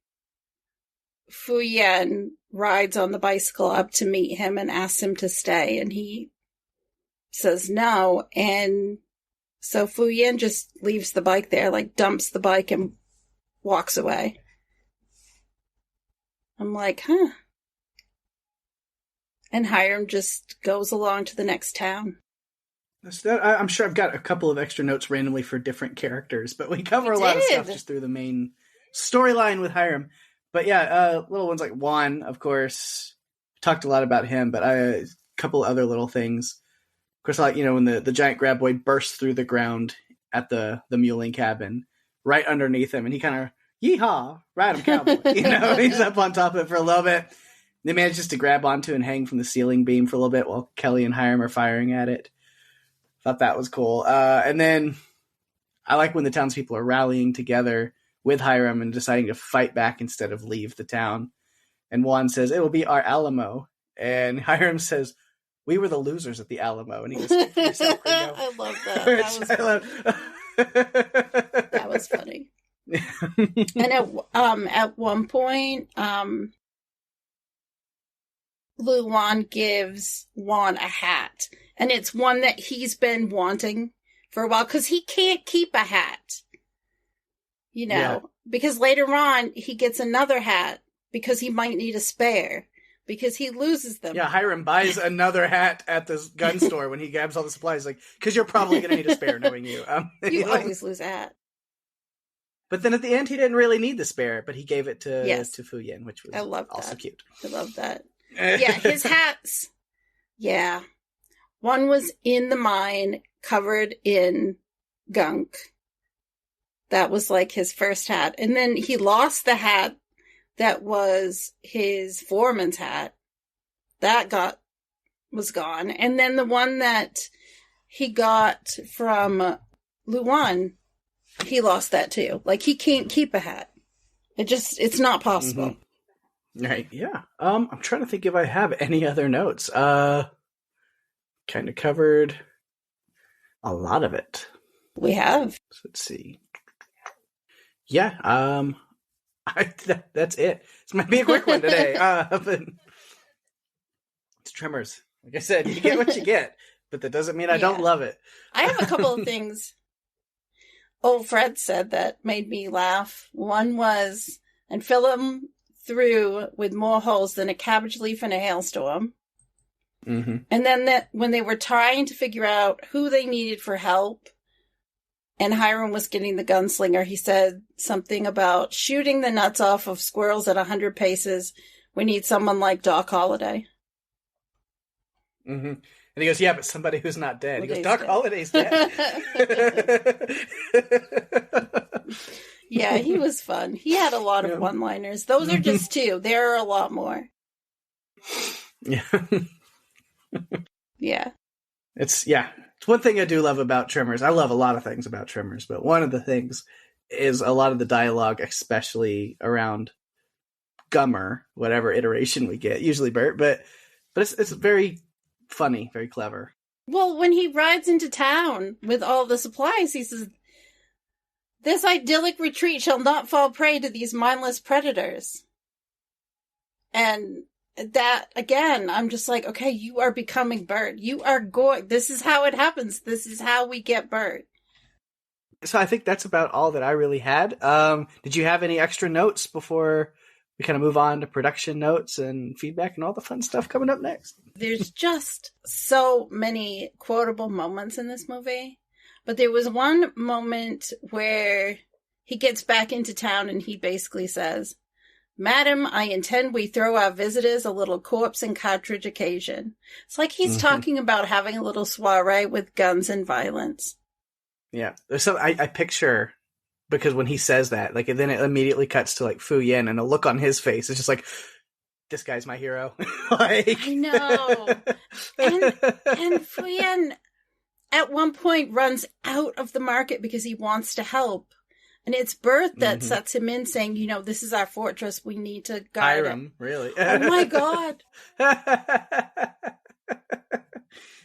Fu Yen rides on the bicycle up to meet him and asks him to stay. And he says no. And so Fu Yen just leaves the bike there, dumps the bike and walks away. I'm like, huh. And Hiram just goes along to the next town. I'm sure I've got a couple of extra notes randomly for different characters, but we cover a lot of stuff just through the main storyline with Hiram. But yeah, little ones like Juan, of course, talked a lot about him, but a couple other little things. Of course, when the giant graboid bursts through the ground at the muling cabin, right underneath him, and he kind of, yeehaw, ride him, cowboy. He's up on top of it for a little bit. They manages to grab onto and hang from the ceiling beam for a little bit while Kelly and Hiram are firing at it. Thought that was cool. And then I like when the townspeople are rallying together with Hiram and deciding to fight back instead of leave the town. And Juan says, it will be our Alamo. And Hiram says, we were the losers at the Alamo. And he goes, I love that. That was funny. And at one point, Luan gives Juan a hat. And it's one that he's been wanting for a while because he can't keep a hat. You know, because later on he gets another hat because he might need a spare because he loses them. Yeah, Hiram buys another hat at the gun store when he grabs all the supplies, like, because you're probably going to need a spare knowing you. You always lose a hat. But then at the end, he didn't really need the spare, but he gave it to Fu Yin, which was also cute. I love that. Yeah, his hats. Yeah. One was in the mine, covered in gunk. That was like his first hat. And then he lost the hat that was his foreman's hat. That was gone. And then the one that he got from Luan, he lost that too. Like, he can't keep a hat. It's not possible. Mm-hmm. Right, yeah. I'm trying to think if I have any other notes. Kind of covered a lot of it. We have. So let's see. Yeah, that's it. This might be a quick one today. But it's Tremors. Like I said, you get what you get, but that doesn't mean I don't love it. I have a couple of things old Fred said that made me laugh. One was, and fill them through with more holes than a cabbage leaf in a hailstorm. Mm-hmm. And then when they were trying to figure out who they needed for help, and Hiram was getting the gunslinger, he said something about shooting the nuts off of squirrels at 100 paces. We need someone like Doc Holliday. Mm-hmm. And he goes, yeah, but somebody who's not dead. He goes, Doc Holliday's dead. Yeah, he was fun. He had a lot of one-liners. Those are just two. There are a lot more. Yeah. Yeah. It's one thing I do love about Tremors. I love a lot of things about Tremors, but one of the things is a lot of the dialogue, especially around Gummer, whatever iteration we get, usually Bert, but it's very funny, very clever. Well, when he rides into town with all the supplies, he says, "This idyllic retreat shall not fall prey to these mindless predators." And that, again, I'm just like, okay, you are becoming Bert. You are going, this is how it happens. This is how we get Bert. So I think that's about all that I really had. Did you have any extra notes before we kind of move on to production notes and feedback and all the fun stuff coming up next? There's just so many quotable moments in this movie. But there was one moment where he gets back into town and he basically says, "Madam, I intend we throw our visitors a little corpse and cartridge occasion." It's like he's talking about having a little soiree with guns and violence. Yeah. So I picture, because when he says that, like, and then it immediately cuts to like Fu Yin and a look on his face. It's just like, this guy's my hero. Like... I know. And Fu Yin at one point runs out of the market because he wants to help. And it's Bert that sets him in saying, this is our fortress. We need to guard Hiram, it. Really? Oh my God.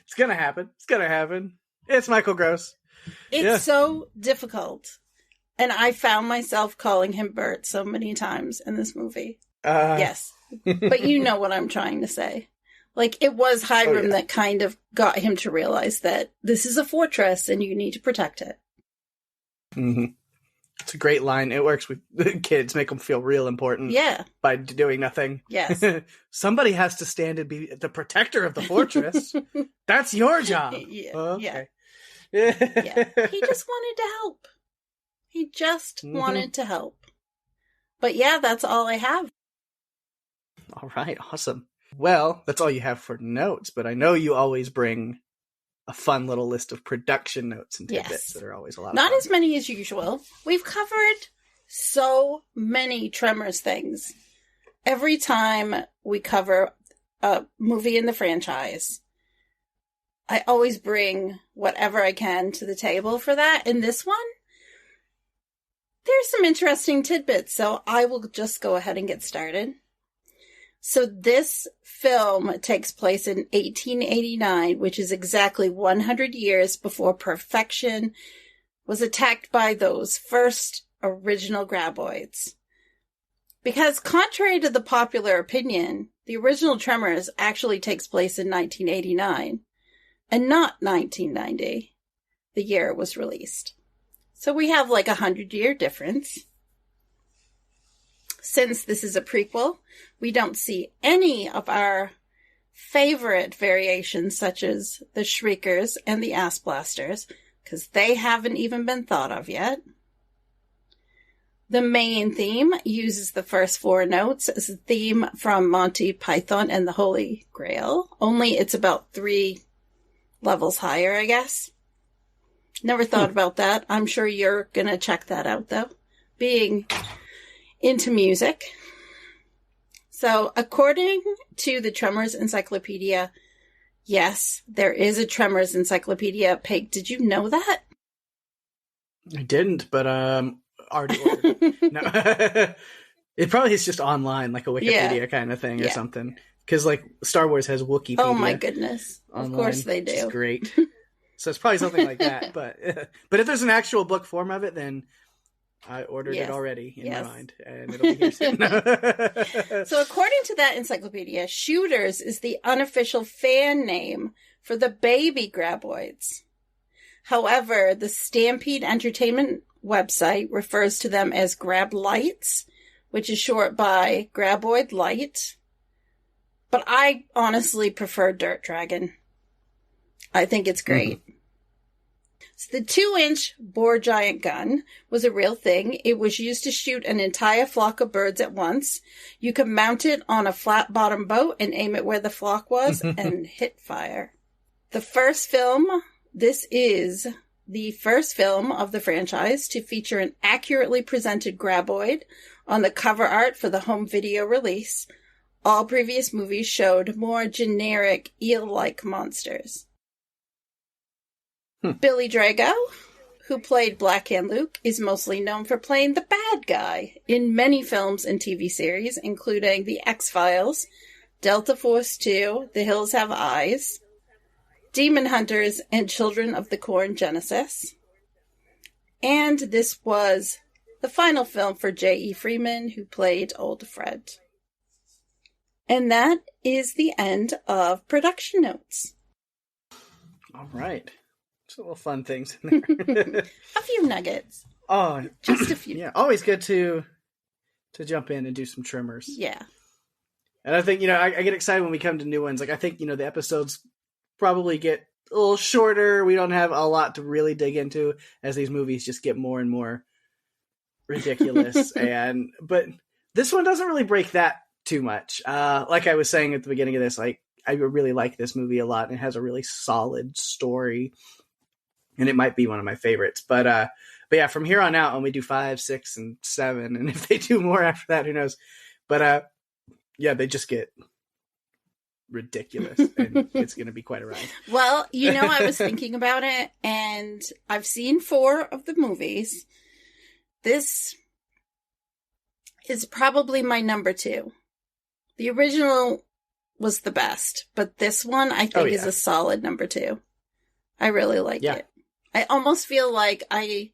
It's going to happen. It's going to happen. It's Michael Gross. It's so difficult. And I found myself calling him Bert so many times in this movie. Yes. But you know what I'm trying to say. Like, it was Hiram that kind of got him to realize that this is a fortress and you need to protect it. Mm-hmm. It's a great line. It works with kids, make them feel real important by doing nothing. Yes. Somebody has to stand and be the protector of the fortress. That's your job. Yeah. Okay. Yeah. He just wanted to help. He just wanted to help. But yeah, that's all I have. All right. Awesome. Well, that's all you have for notes, but I know you always bring a fun little list of production notes and tidbits that are always a lot of fun. Not as many as usual. We've covered so many Tremors things. Every time we cover a movie in the franchise, I always bring whatever I can to the table for that. In this one, there's some interesting tidbits, so I will just go ahead and get started. So this film takes place in 1889, which is exactly 100 years before Perfection was attacked by those first original graboids. Because contrary to the popular opinion, the original Tremors actually takes place in 1989 and not 1990, the year it was released. So we have like 100-year difference. Since this is a prequel, we don't see any of our favorite variations such as the Shriekers and the Ass Blasters, because they haven't even been thought of yet. The main theme uses the first 4 notes as a theme from Monty Python and the Holy Grail, only it's about 3 levels higher, I guess. Never thought about that. I'm sure you're going to check that out, though, being into music. So, according to the Tremors Encyclopedia, yes, there is a Tremors Encyclopedia. Peg, did you know that? I didn't, but already ordered. No. It probably is just online, like a Wikipedia kind of thing or something. Because, like, Star Wars has Wikipedia. Oh, my goodness. Online, of course they do. Which is great. So it's probably something like that. But if there's an actual book form of it, then I ordered it already in my mind. And it'll be here soon. So according to that encyclopedia, Shooters is the unofficial fan name for the baby graboids. However, the Stampede Entertainment website refers to them as Grab Lights, which is short by Graboid Light. But I honestly prefer Dirt Dragon. I think it's great. Mm-hmm. So the 2-inch bore giant gun was a real thing. It was used to shoot an entire flock of birds at once. You could mount it on a flat bottom boat and aim it where the flock was and hit fire. This is the first film of the franchise to feature an accurately presented graboid on the cover art for the home video release. All previous movies showed more generic eel-like monsters. Billy Drago, who played Black Hand Luke, is mostly known for playing the bad guy in many films and TV series, including The X-Files, Delta Force 2, The Hills Have Eyes, Demon Hunters, and Children of the Corn Genesis. And this was the final film for J.E. Freeman, who played Old Fred. And that is the end of production notes. All right. Just little fun things in there. A few nuggets. Oh, just a few. Yeah, always good to jump in and do some Tremors. Yeah. And I think, I get excited when we come to new ones. Like, I think, the episodes probably get a little shorter. We don't have a lot to really dig into as these movies just get more and more ridiculous. But this one doesn't really break that too much. Like I was saying at the beginning of this, like, I really like this movie a lot, and it has a really solid story, and it might be one of my favorites. But yeah, from here on out, when we do 5, 6, and 7, and if they do more after that, who knows? But yeah, they just get ridiculous, and it's going to be quite a ride. Well, I was thinking about it, and I've seen 4 of the movies. This is probably my number 2. The original was the best, but this one I think is a solid number 2. I really like it. I almost feel like I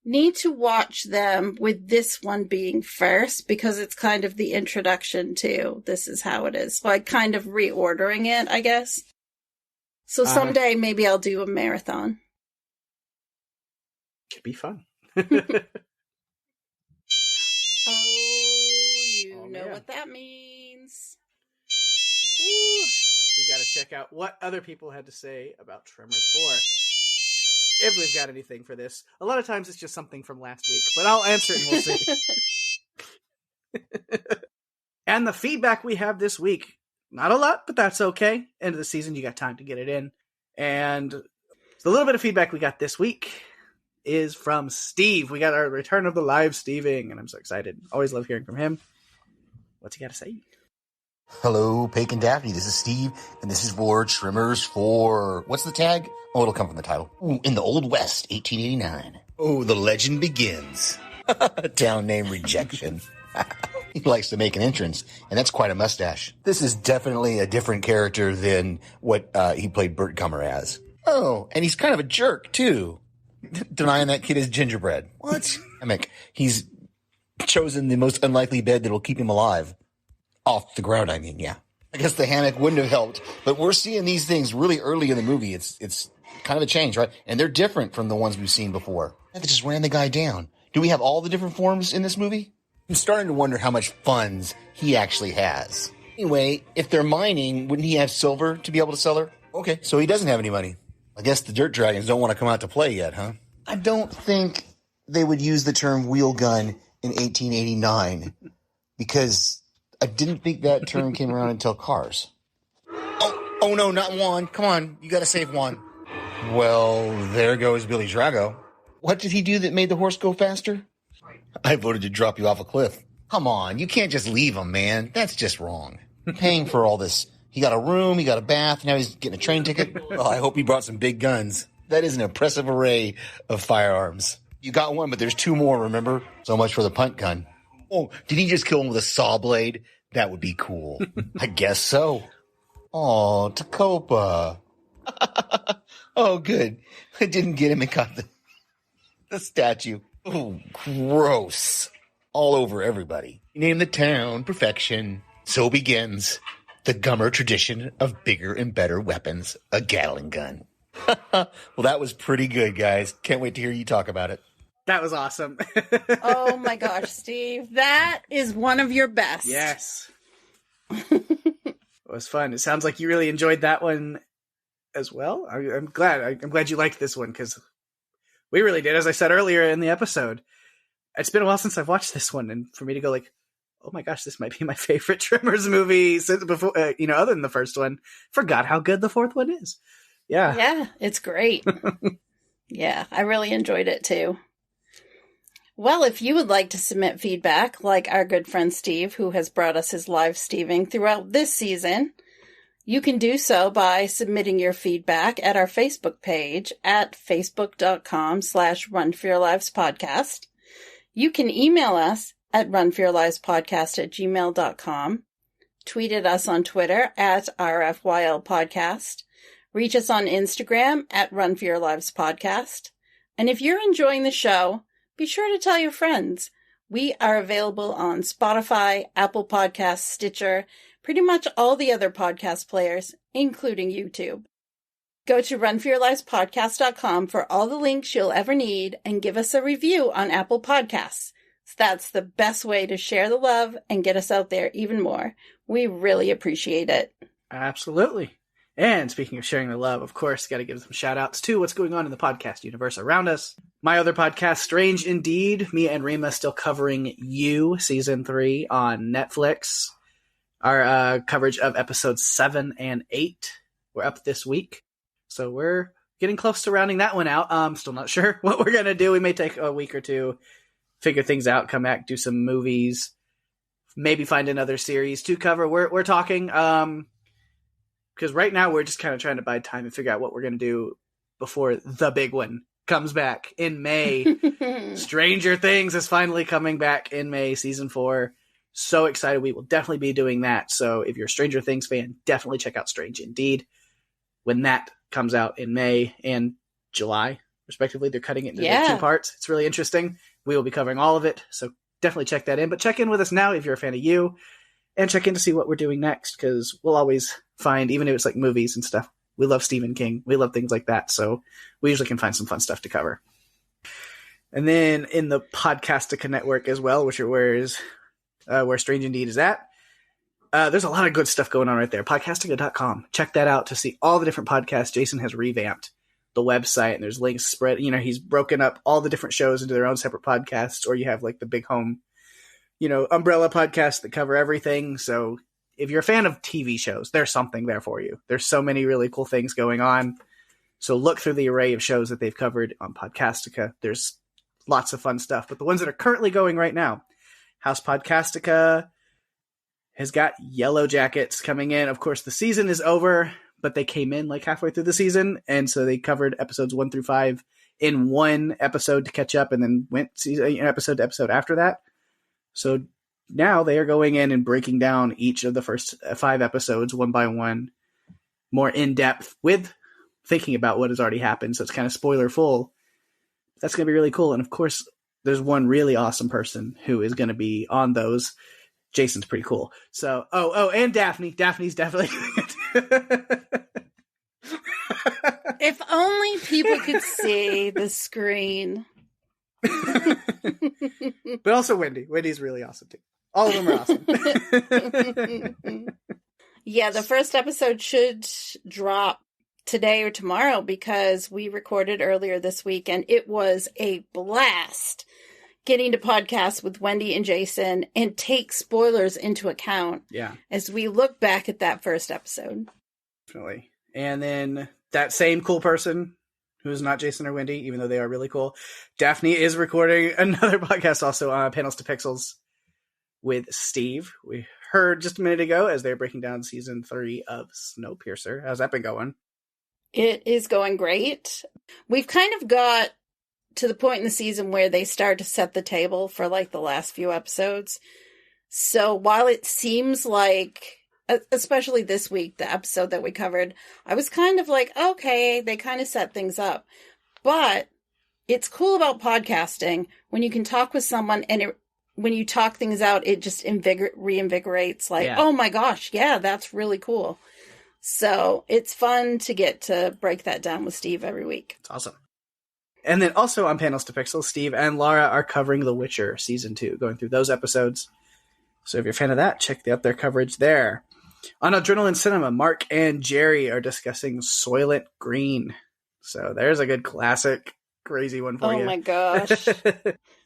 need to watch them with this one being first, because it's kind of the introduction to This Is How It Is. Like, kind of reordering it, I guess. So someday maybe I'll do a marathon. Could be fun. You know what that means. Ooh, we gotta check out what other people had to say about Tremors 4. If we've got anything for this. A lot of times it's just something from last week, but I'll answer it and we'll see. And the feedback we have this week, not a lot, but that's okay. End of the season, you got time to get it in. And the little bit of feedback we got this week is from Steve. We got our return of the live Steving, and I'm so excited. Always love hearing from him. What's he got to say? Hello, Pake and Daphne. This is Steve, and this is for Tremors 4. What's the tag? Oh, it'll come from the title. Ooh, in the Old West, 1889. Oh, the legend begins. Town name rejection. He likes to make an entrance, and that's quite a mustache. This is definitely a different character than what he played Burt Gummer as. Oh, and he's kind of a jerk, too. Denying that kid is gingerbread. What? He's chosen the most unlikely bed that'll keep him alive. Off the ground, I mean, yeah. I guess the hammock wouldn't have helped, but we're seeing these things really early in the movie. It's kind of a change, right? And they're different from the ones we've seen before. They just ran the guy down. Do we have all the different forms in this movie? I'm starting to wonder how much funds he actually has. Anyway, if they're mining, wouldn't he have silver to be able to sell her? Okay, so he doesn't have any money. I guess the Dirt Dragons don't want to come out to play yet, huh? I don't think they would use the term wheel gun in 1889 because I didn't think that term came around until Cars. Oh no, not Juan. Come on, you gotta save Juan. Well, there goes Billy Drago. What did he do that made the horse go faster? I voted to drop you off a cliff. Come on, you can't just leave him, man. That's just wrong. Paying for all this. He got a room, he got a bath, now he's getting a train ticket. Well, I hope he brought some big guns. That is an impressive array of firearms. You got one, but there's two more, remember? So much for the punt gun. Oh, did he just kill him with a saw blade? That would be cool. I guess so. Oh, Tacopa. Oh, good. I didn't get him and got the statue. Oh, gross. All over everybody. You name the town perfection. So begins the Gummer tradition of bigger and better weapons, a Gatling gun. Well, that was pretty good, guys. Can't wait to hear you talk about it. That was awesome. Oh my gosh, Steve. That is one of your best. Yes. It was fun. It sounds like you really enjoyed that one as well. I'm glad you liked this one because we really did. As I said earlier in the episode, it's been a while since I've watched this one, and for me to go like, oh my gosh, this might be my favorite Tremors movie since before, other than the first one. Forgot how good the fourth one is. Yeah. Yeah, it's great. Yeah, I really enjoyed it too. Well, if you would like to submit feedback, like our good friend Steve, who has brought us his live Steving throughout this season, you can do so by submitting your feedback at our Facebook page at facebook.com/runforyourlivespodcast. You can email us at runforyourlivespodcast@gmail.com, tweet at us on Twitter at RFYLpodcast, reach us on Instagram at runforyourlivespodcast, and if you're enjoying the show, be sure to tell your friends. We are available on Spotify, Apple Podcasts, Stitcher, pretty much all the other podcast players, including YouTube. Go to runforyourlivespodcast.com for all the links you'll ever need and give us a review on Apple Podcasts. That's the best way to share the love and get us out there even more. We really appreciate it. Absolutely. And speaking of sharing the love, of course, got to give some shout outs to what's going on in the podcast universe around us. My other podcast, Strange Indeed, me and Rima still covering You, Season 3 on Netflix. Our coverage of episodes 7 and 8 were up this week. So we're getting close to rounding that one out. Still not sure what we're going to do. We may take a week or two, figure things out, come back, do some movies, maybe find another series to cover. We're talking, because right now we're just kind of trying to buy time and figure out what we're going to do before the big one comes back in May. Stranger Things is finally coming back in May, season 4. So excited. We will definitely be doing that. So if you're a Stranger Things fan, definitely check out Strange Indeed when that comes out in May and July, respectively. They're cutting it into 2 parts. It's really interesting. We will be covering all of it. So definitely check that in. But check in with us now if you're a fan of You, and check in to see what we're doing next, because we'll always find, even if it's like movies and stuff, we love Stephen King. We love things like that. So we usually can find some fun stuff to cover. And then in the Podcastica network as well, which are where Strange Indeed is at, there's a lot of good stuff going on right there. Podcastica.com. Check that out to see all the different podcasts. Jason has revamped the website, and there's links spread. He's broken up all the different shows into their own separate podcasts, or you have like the big home, umbrella podcasts that cover everything. So if you're a fan of TV shows, there's something there for you. There's so many really cool things going on. So look through the array of shows that they've covered on Podcastica. There's lots of fun stuff. But the ones that are currently going right now, House Podcastica has got Yellow Jackets coming in. Of course, the season is over, but they came in like halfway through the season. And so they covered episodes 1 through 5 in one episode to catch up, and then went episode to episode after that. So now they are going in and breaking down each of the first 5 episodes one by one, more in depth, with thinking about what has already happened. So it's kind of spoiler full. That's going to be really cool. And of course, there's one really awesome person who is going to be on those. Jason's pretty cool. So, and Daphne. Daphne's definitely. If only people could see the screen. But also Wendy. Wendy's really awesome too. All of them are awesome. Yeah, the first episode should drop today or tomorrow because we recorded earlier this week and it was a blast getting to podcast with Wendy and Jason and take spoilers into account. Yeah. As we look back at that first episode. Definitely. And then that same cool person who's not Jason or Wendy, even though they are really cool, Daphne is recording another podcast also on Panels to Pixels with Steve. We heard just a minute ago as they're breaking down season 3 of Snowpiercer. How's that been going? It is going great. We've kind of got to the point in the season where they start to set the table for like the last few episodes. So while it seems like, especially this week, the episode that we covered, I was kind of like, okay, they kind of set things up. But it's cool about podcasting when you can talk with someone and when you talk things out, it just reinvigorates like, yeah. Oh my gosh, yeah, that's really cool. So it's fun to get to break that down with Steve every week. It's awesome. And then also on Panels to Pixels, Steve and Laura are covering The Witcher Season 2, going through those episodes. So if you're a fan of that, check out their coverage there. On Adrenaline Cinema, Mark and Jerry are discussing Soylent Green. So there's a good classic, crazy one for you. Oh my gosh.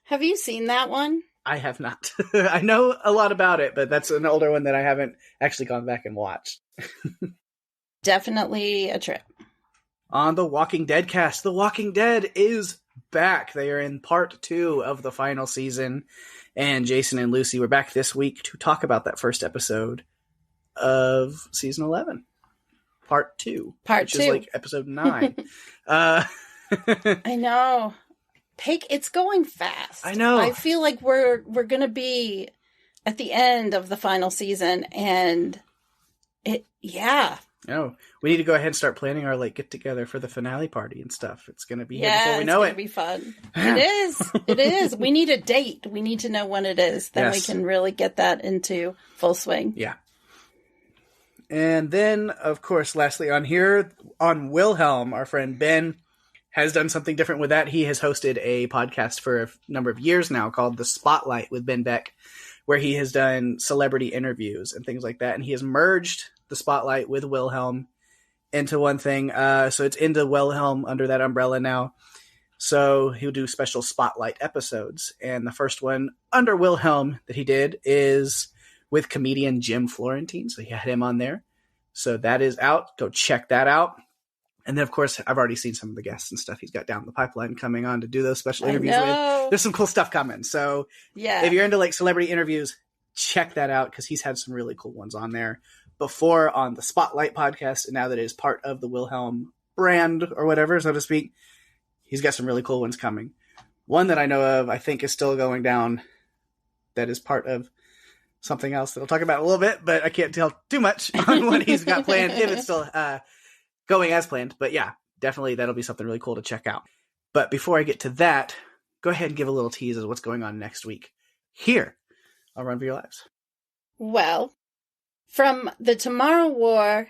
Have you seen that one? I have not. I know a lot about it, but that's an older one that I haven't actually gone back and watched. Definitely a trip. On the Walking Dead cast, The Walking Dead is back. They are in part 2 of the final season. And Jason and Lucy were back this week to talk about that first episode of season 11. Part 2. Which is like episode 9. I know. Pake, it's going fast. I know. I feel like we're going to be at the end of the final season. And yeah. No, we need to go ahead and start planning our like get together for the finale party and stuff. It's going to be here before we know it. It's going to be fun. It is. It is. We need a date. We need to know when it is. Then we can really get that into full swing. Yeah. And then, of course, lastly on here, on Wilhelm, our friend Ben has done something different with that. He has hosted a podcast for a number of years now called The Spotlight with Ben Beck, where he has done celebrity interviews and things like that. And he has merged The Spotlight with Wilhelm into one thing. So it's into Wilhelm under that umbrella now. So he'll do special Spotlight episodes. And the first one under Wilhelm that he did is with comedian Jim Florentine. So he had him on there. So that is out. Go check that out. And then, of course, I've already seen some of the guests and stuff he's got down the pipeline coming on to do those special interviews with. There's some cool stuff coming. So if you're into like celebrity interviews, check that out because he's had some really cool ones on there before on the Spotlight podcast. And now that it is part of the Wilhelm brand or whatever, so to speak, he's got some really cool ones coming. One that I know of, I think is still going down that is part of something else that I'll talk about in a little bit, but I can't tell too much on what he's got planned if it's still going as planned. But yeah, definitely that'll be something really cool to check out. But before I get to that, go ahead and give a little tease of what's going on next week here on Run for Your Lives. Well, from the Tomorrow War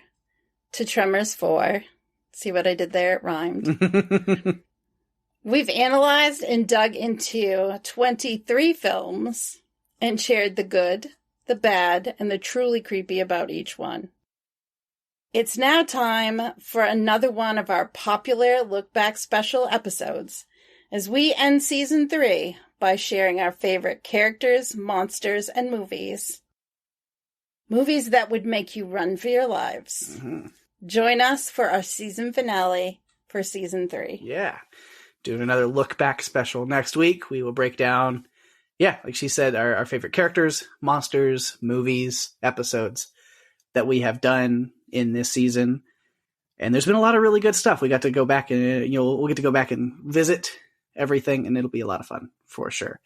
to Tremors 4, see what I did there? It rhymed. We've analyzed and dug into 23 films and shared the good, the bad, and the truly creepy about each one. It's now time for another one of our popular Look Back special episodes as we end Season 3 by sharing our favorite characters, monsters, and movies. Movies that would make you run for your lives. Mm-hmm. Join us for our season finale for Season 3. Yeah. Doing another Look Back special next week. We will break down, like she said, our favorite characters, monsters, movies, episodes that we have done in this season. And there's been a lot of really good stuff. We got to go back and, we'll get to go back and visit everything, and it'll be a lot of fun for sure.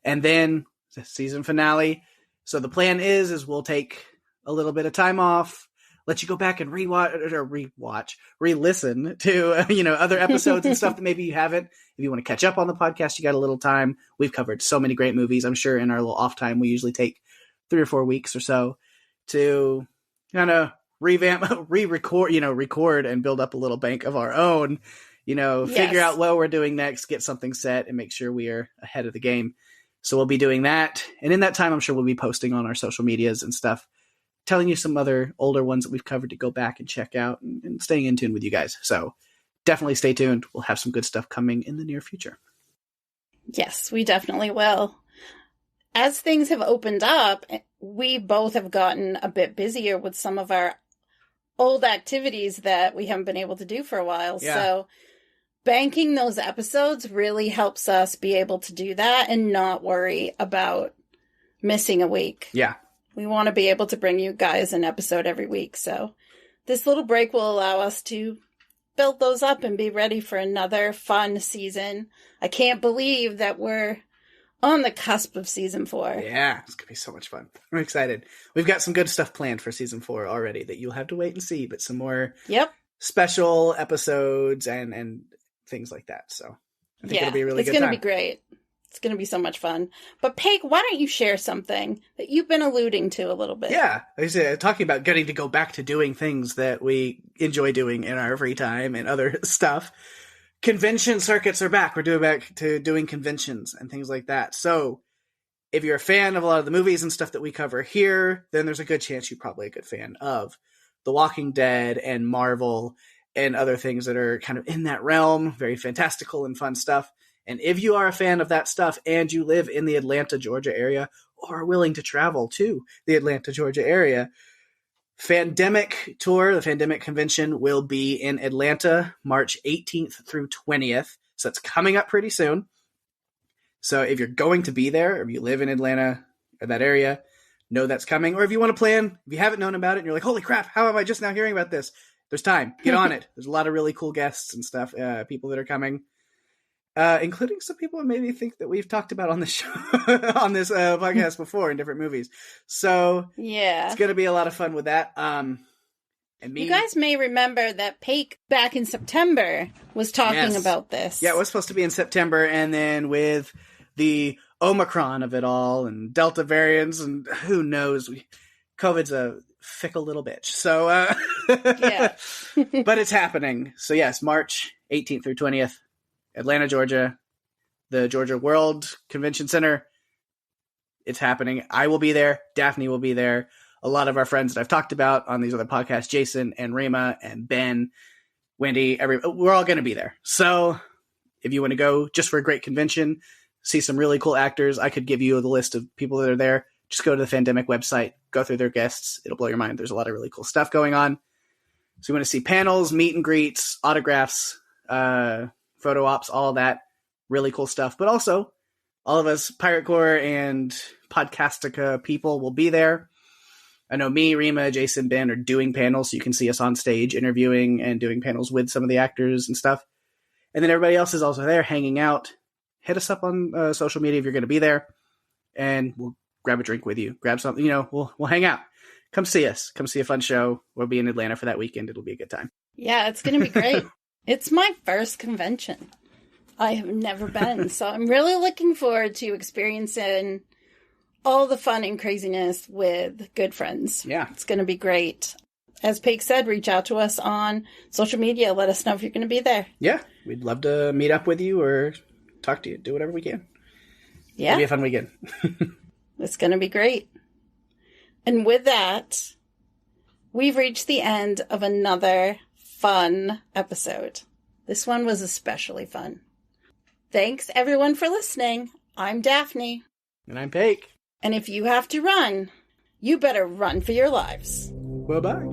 And then the season finale. So the plan is we'll take a little bit of time off. let you go back and re-listen to, other episodes and stuff that maybe you haven't. If you want to catch up on the podcast, you got a little time. We've covered so many great movies. I'm sure in our little off time, we usually take 3 or 4 weeks or so to kind of revamp, record and build up a little bank of our own, figure out what we're doing next, get something set, and make sure we are ahead of the game. So we'll be doing that. And in that time, I'm sure we'll be posting on our social medias and stuff, telling you some other older ones that we've covered to go back and check out, and staying in tune with you guys. So definitely stay tuned. We'll have some good stuff coming in the near future. Yes, we definitely will. As things have opened up, we both have gotten a bit busier with some of our old activities that we haven't been able to do for a while. Yeah. So banking those episodes really helps us be able to do that and not worry about missing a week. Yeah. We want to be able to bring you guys an episode every week. So this little break will allow us to build those up and be ready for another fun season. I can't believe that we're on the cusp of season 4. Yeah, it's going to be so much fun. I'm excited. We've got some good stuff planned for season 4 already that you'll have to wait and see, but some more special episodes and things like that. So I think it'll be a really good time. It's going to be great. It's going to be so much fun. But Pake, why don't you share something that you've been alluding to a little bit? Yeah, like I said, talking about getting to go back to doing things that we enjoy doing in our free time and other stuff. Convention circuits are back. We're back to doing conventions and things like that. So if you're a fan of a lot of the movies and stuff that we cover here, then there's a good chance you're probably a good fan of The Walking Dead and Marvel and other things that are kind of in that realm, very fantastical and fun stuff. And if you are a fan of that stuff and you live in the Atlanta, Georgia area, or are willing to travel to the Atlanta, Georgia area, Fandemic Tour, the Fandemic Convention, will be in Atlanta, March 18th through 20th. So it's coming up pretty soon. So if you're going to be there, or if you live in Atlanta or that area, know that's coming. Or if you want to plan, if you haven't known about it and you're like, holy crap, how am I just now hearing about this? There's time. Get on it. There's a lot of really cool guests and stuff, people that are coming. Including some people who maybe think that we've talked about on the show, on this podcast before in different movies. So yeah, it's going to be a lot of fun with that. And you guys may remember that Pake back in September was talking about this. Yeah, it was supposed to be in September, and then with the Omicron of it all and Delta variants and who knows, COVID's a fickle little bitch. So, yeah, but it's happening. So yes, March 18th through 20th. Atlanta, Georgia, the Georgia World Convention Center. It's happening. I will be there. Daphne will be there. A lot of our friends that I've talked about on these other podcasts, Jason and Rima and Ben, Wendy, we're all going to be there. So if you want to go just for a great convention, see some really cool actors, I could give you the list of people that are there. Just go to the Fandemic website, go through their guests. It'll blow your mind. There's a lot of really cool stuff going on. So you want to see panels, meet and greets, autographs, photo ops, all of that really cool stuff. But also, all of us Pirate Core and Podcastica people will be there. I know me, Rima, Jason, Ben are doing panels, so you can see us on stage interviewing and doing panels with some of the actors and stuff. And then everybody else is also there hanging out. Hit us up on social media if you're going to be there, and we'll grab a drink with you. Grab something, we'll hang out. Come see us. Come see a fun show. We'll be in Atlanta for that weekend. It'll be a good time. Yeah, it's going to be great. It's my first convention. I have never been, so I'm really looking forward to experiencing all the fun and craziness with good friends. Yeah. It's going to be great. As Pake said, reach out to us on social media. Let us know if you're going to be there. Yeah, we'd love to meet up with you or talk to you. Do whatever we can. Yeah. It'll be a fun weekend. It's going to be great. And with that, we've reached the end of another fun episode. This one was especially fun. Thanks everyone for listening. I'm Daphne. And I'm Pake. And if you have to run, you better run for your lives. Bye-bye.